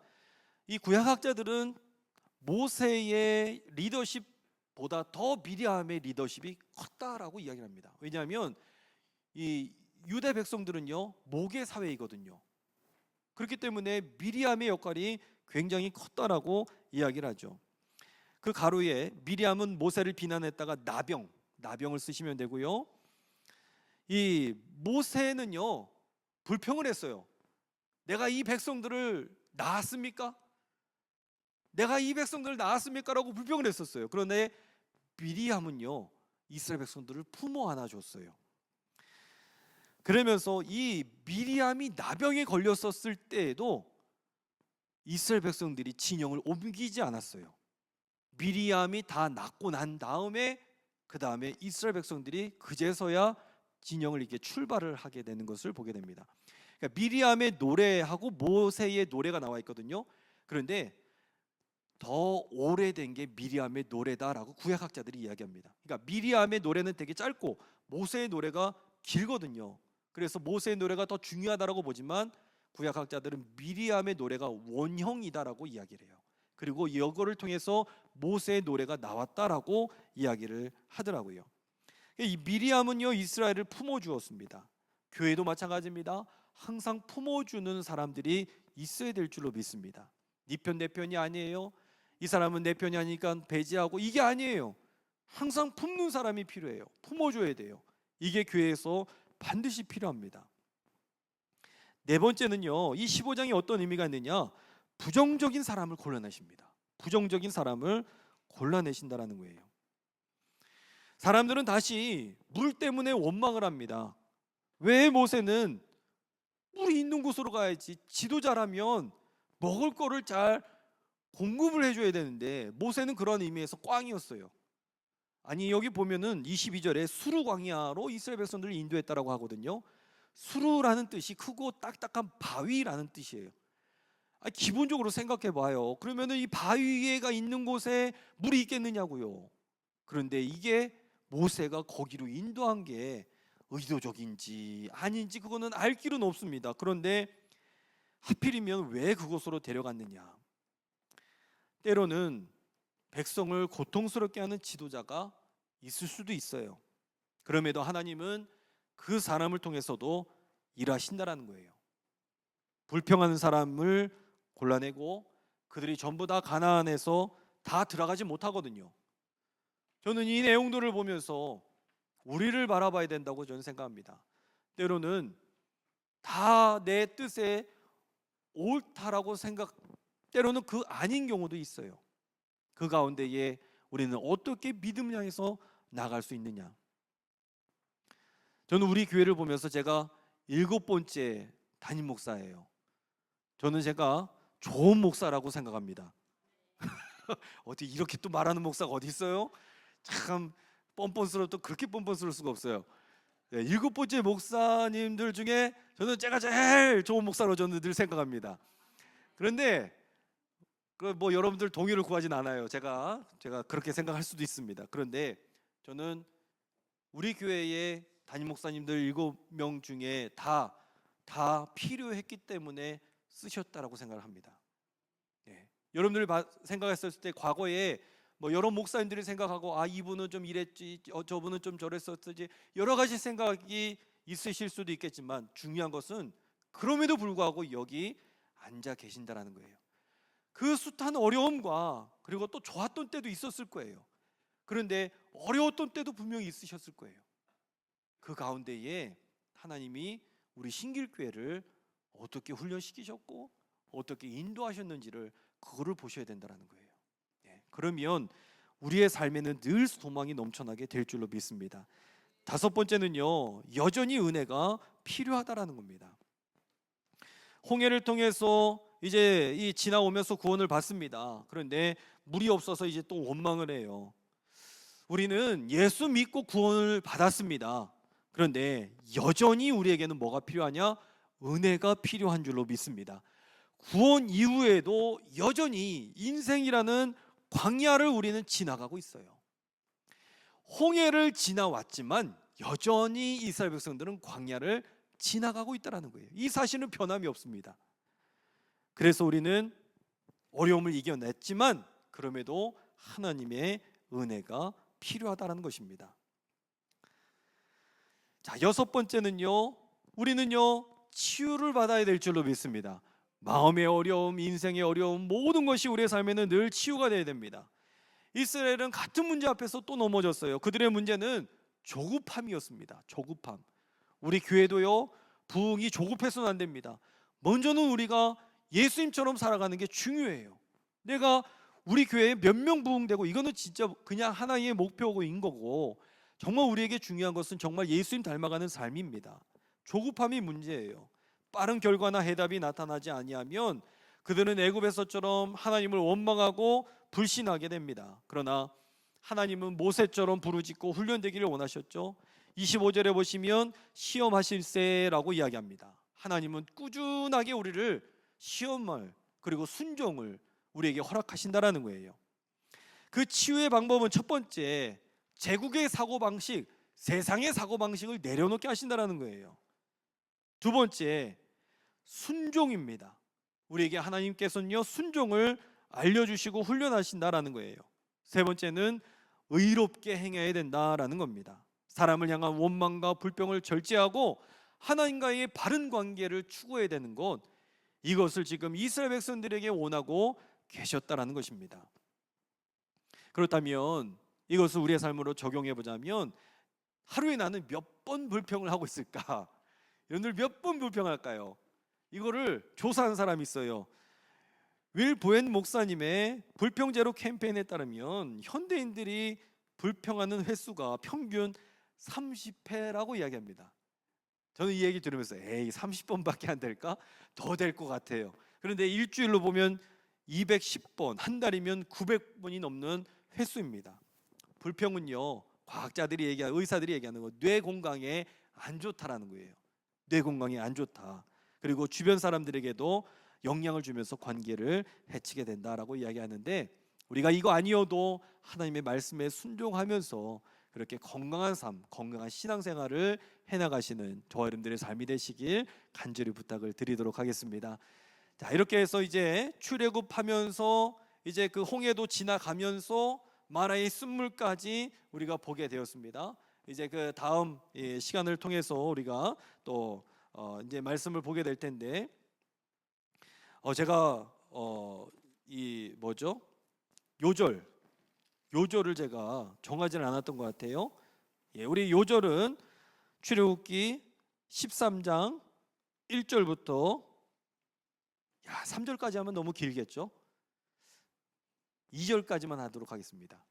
이 구약학자들은 모세의 리더십보다 더 미리암의 리더십이 컸다라고 이야기를 합니다. 왜냐하면 이 유대 백성들은요, 목의 사회이거든요. 그렇기 때문에 미리암의 역할이 굉장히 컸다라고 이야기를 하죠. 그 가로에 미리암은 모세를 비난했다가 나병을 쓰시면 되고요. 이 모세는요, 불평을 했어요. 내가 이 백성들을 낳았습니까? 내가 이 백성들을 낳았습니까? 라고 불평을 했었어요. 그런데 미리암은요, 이스라엘 백성들을 품어 안아줬어요. 그러면서 이 미리암이 나병에 걸렸었을 때에도 이스라엘 백성들이 진영을 옮기지 않았어요. 미리암이 다 낫고 난 다음에 그 다음에 이스라엘 백성들이 그제서야 진영을 이렇게 출발을 하게 되는 것을 보게 됩니다. 그러니까 미리암의 노래하고 모세의 노래가 나와 있거든요. 그런데 더 오래된 게 미리암의 노래다라고 구약학자들이 이야기합니다. 그러니까 미리암의 노래는 되게 짧고 모세의 노래가 길거든요. 그래서 모세의 노래가 더 중요하다라고 보지만 구약학자들은 미리암의 노래가 원형이다라고 이야기를 해요. 그리고 이거를 통해서 모세의 노래가 나왔다라고 이야기를 하더라고요. 이 미리암은요, 이스라엘을 품어주었습니다. 교회도 마찬가지입니다. 항상 품어주는 사람들이 있어야 될 줄로 믿습니다. 네 편 내 편이 아니에요. 이 사람은 내 편이 아니니까 배제하고, 이게 아니에요. 항상 품는 사람이 필요해요. 품어줘야 돼요. 이게 교회에서 반드시 필요합니다. 네 번째는요, 이 15장이 어떤 의미가 있느냐? 부정적인 사람을 골라내십니다. 부정적인 사람을 골라내신다라는 거예요. 사람들은 다시 물 때문에 원망을 합니다. 왜 모세는 물이 있는 곳으로 가야지, 지도자라면 먹을 거를 잘 공급을 해줘야 되는데 모세는 그런 의미에서 꽝이었어요. 아니, 여기 보면은 22절에 수르 광야로 이스라엘 백성들을 인도했다라고 하거든요. 수르라는 뜻이 크고 딱딱한 바위라는 뜻이에요. 기본적으로 생각해 봐요. 그러면은 이 바위가 있는 곳에 물이 있겠느냐고요. 그런데 이게 모세가 거기로 인도한 게 의도적인지 아닌지 그거는 알 길은 없습니다. 그런데 하필이면 왜 그곳으로 데려갔느냐? 때로는 백성을 고통스럽게 하는 지도자가 있을 수도 있어요. 그럼에도 하나님은 그 사람을 통해서도 일하신다라는 거예요. 불평하는 사람을 골라내고 그들이 전부 다 가나안에서 다 들어가지 못하거든요. 저는 이 내용들을 보면서 우리를 바라봐야 된다고 저는 생각합니다. 때로는 다 내 뜻에 옳다라고 때로는 그 아닌 경우도 있어요. 그 가운데에 우리는 어떻게 믿음을 향해서 나갈 수 있느냐? 저는 우리 교회를 보면서 제가 7번째 담임 목사예요. 저는 제가 좋은 목사라고 생각합니다. 어디 이렇게 또 말하는 목사가 어디 있어요? 참 뻔뻔스러워도 그렇게 뻔뻔스러울 수가 없어요. 7번째 목사님들 중에 저는 제가 제일 좋은 목사로 저는 늘 생각합니다. 그런데 뭐 여러분들 동의를 구하진 않아요. 제가 그렇게 생각할 수도 있습니다. 그런데 저는 우리 교회의 담임 목사님들 7명 중에 다 필요했기 때문에 쓰셨다라고 생각을 합니다. 여러분들이 생각했을 때 과거에 뭐 여러 목사님들이 생각하고 이분은 좀 이랬지, 저분은 좀 저랬었지, 여러 가지 생각이 있으실 수도 있겠지만 중요한 것은 그럼에도 불구하고 여기 앉아 계신다라는 거예요. 그 숱한 어려움과 그리고 또 좋았던 때도 있었을 거예요. 그런데 어려웠던 때도 분명히 있으셨을 거예요. 그 가운데에 하나님이 우리 신길교회를 어떻게 훈련시키셨고 어떻게 인도하셨는지를 그거를 보셔야 된다는 거예요. 그러면 우리의 삶에는 늘 소망이 넘쳐나게 될 줄로 믿습니다. 5번째는요, 여전히 은혜가 필요하다라는 겁니다. 홍해를 통해서 이제 이 지나오면서 구원을 받습니다. 그런데 물이 없어서 이제 또 원망을 해요. 우리는 예수 믿고 구원을 받았습니다. 그런데 여전히 우리에게는 뭐가 필요하냐? 은혜가 필요한 줄로 믿습니다. 구원 이후에도 여전히 인생이라는 광야를 우리는 지나가고 있어요. 홍해를 지나왔지만 여전히 이스라엘 백성들은 광야를 지나가고 있다는 거예요. 이 사실은 변함이 없습니다. 그래서 우리는 어려움을 이겨냈지만 그럼에도 하나님의 은혜가 필요하다는 것입니다. 자, 6번째는요, 우리는요 치유를 받아야 될 줄로 믿습니다. 마음의 어려움, 인생의 어려움, 모든 것이 우리의 삶에는 늘 치유가 되어야 됩니다. 이스라엘은 같은 문제 앞에서 또 넘어졌어요. 그들의 문제는 조급함이었습니다. 조급함. 우리 교회도요, 부흥이 조급해서는 안 됩니다. 먼저는 우리가 예수님처럼 살아가는 게 중요해요. 내가 우리 교회에 몇 명 부흥되고 이거는 진짜 그냥 하나의 목표인 거고, 정말 우리에게 중요한 것은 정말 예수님 닮아가는 삶입니다. 조급함이 문제예요. 빠른 결과나 해답이 나타나지 아니하면 그들은 애굽에서처럼 하나님을 원망하고 불신하게 됩니다. 그러나 하나님은 모세처럼 부르짖고 훈련되기를 원하셨죠. 25절에 보시면 시험하실세라고 이야기합니다. 하나님은 꾸준하게 우리를 시험을 그리고 순종을 우리에게 허락하신다라는 거예요. 그 치유의 방법은 첫 번째, 제국의 사고방식, 세상의 사고방식을 내려놓게 하신다라는 거예요. 두 번째, 순종입니다. 우리에게 하나님께서는요 순종을 알려주시고 훈련하신다라는 거예요. 세 번째는 의롭게 행해야 된다라는 겁니다. 사람을 향한 원망과 불평을 절제하고 하나님과의 바른 관계를 추구해야 되는 것, 이것을 지금 이스라엘 백성들에게 원하고 계셨다라는 것입니다. 그렇다면 이것을 우리의 삶으로 적용해 보자면 하루에 나는 몇 번 불평을 하고 있을까? 여러분들 몇 번 불평할까요? 이거를 조사한 사람이 있어요. 윌 보엔 목사님의 불평제로 캠페인에 따르면 현대인들이 불평하는 횟수가 평균 30회라고 이야기합니다. 저는 이 얘기 들으면서 에이 30번밖에 안 될까? 더 될 것 같아요. 그런데 일주일로 보면 210번, 한 달이면 900번이 넘는 횟수입니다. 불평은요, 과학자들이 의사들이 얘기하는 거 뇌 건강에 안 좋다라는 거예요. 뇌 건강에 안 좋다. 그리고 주변 사람들에게도 영향을 주면서 관계를 해치게 된다라고 이야기하는데, 우리가 이거 아니어도 하나님의 말씀에 순종하면서 그렇게 건강한 삶, 건강한 신앙생활을 해나가시는 저와 여러분들의 삶이 되시길 간절히 부탁을 드리도록 하겠습니다. 자, 이렇게 해서 이제 출애굽하면서 이제 그 홍해도 지나가면서 마라의 쓴물까지 우리가 보게 되었습니다. 이제 그 다음 시간을 통해서 우리가 또 이제 말씀을 보게 될 텐데, 제가 이 뭐죠? 요절을 제가 정하지는 않았던 것 같아요. 우리 요절은 출애굽기 13장 1절부터 3절까지 하면 너무 길겠죠? 2절까지만 하도록 하겠습니다.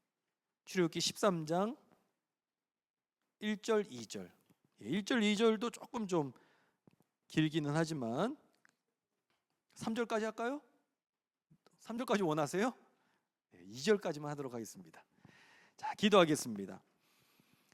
출애굽기 13장 1절 2절. 1절 2절도 조금 좀 길기는 하지만 3절까지 할까요? 3절까지 원하세요? 2절까지만 하도록 하겠습니다. 자, 기도하겠습니다.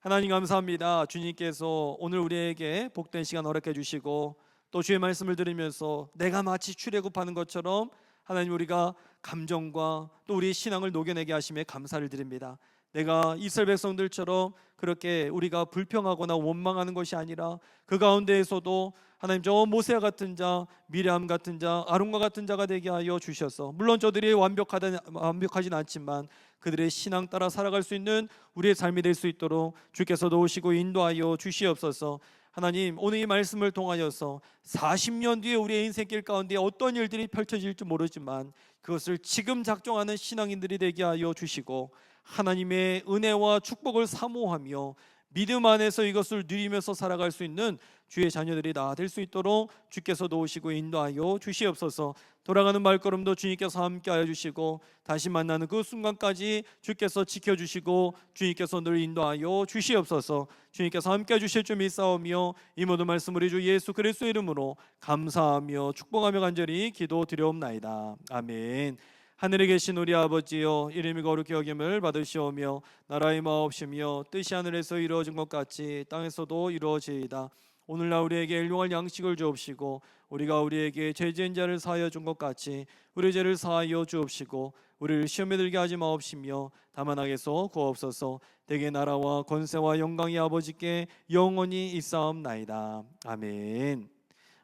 하나님 감사합니다. 주님께서 오늘 우리에게 복된 시간 허락해 주시고 또 주의 말씀을 들으면서 내가 마치 출애굽하는 것처럼 하나님 우리가 감정과 또 우리의 신앙을 녹여내게 하심에 감사를 드립니다. 내가 이스라엘 백성들처럼 그렇게 우리가 불평하거나 원망하는 것이 아니라 그 가운데에서도 하나님 저 모세와 같은 자, 미리암 같은 자, 아론과 같은 자가 되게 하여 주셔서 물론 저들이 완벽하진 않지만 그들의 신앙 따라 살아갈 수 있는 우리의 삶이 될 수 있도록 주께서 도우시고 인도하여 주시옵소서. 하나님 오늘 이 말씀을 통하여서 40년 뒤에 우리의 인생길 가운데 어떤 일들이 펼쳐질지 모르지만 그것을 지금 작정하는 신앙인들이 되게 하여 주시고 하나님의 은혜와 축복을 사모하며 믿음 안에서 이것을 누리면서 살아갈 수 있는 주의 자녀들이 다 될 수 있도록 주께서 도우시고 인도하여 주시옵소서. 돌아가는 발걸음도 주님께서 함께하여 주시고 다시 만나는 그 순간까지 주께서 지켜주시고 주님께서 늘 인도하여 주시옵소서. 주님께서 함께해 주실 줄 믿사오며 이 모든 말씀 우리 주 예수 그리스도의 이름으로 감사하며 축복하며 간절히 기도드려옵나이다. 아멘. 하늘에 계신 우리 아버지여, 이름이 거룩히 여김을 받으시오며 나라의 마옵시며 뜻이 하늘에서 이루어진 것 같이 땅에서도 이루어지이다. 오늘날 우리에게 일용할 양식을 주옵시고 우리가 우리에게 죄 지은 자를 사하여 준 것 같이 우리 죄를 사하여 주옵시고 우리를 시험에 들게 하지 마옵시며 다만 악에서 구하옵소서. 대개 나라와 권세와 영광이 아버지께 영원히 있사옵나이다. 아멘.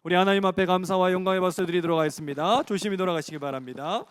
우리 하나님 앞에 감사와 영광의 박수 드리도록 하겠습니다. 조심히 돌아가시기 바랍니다.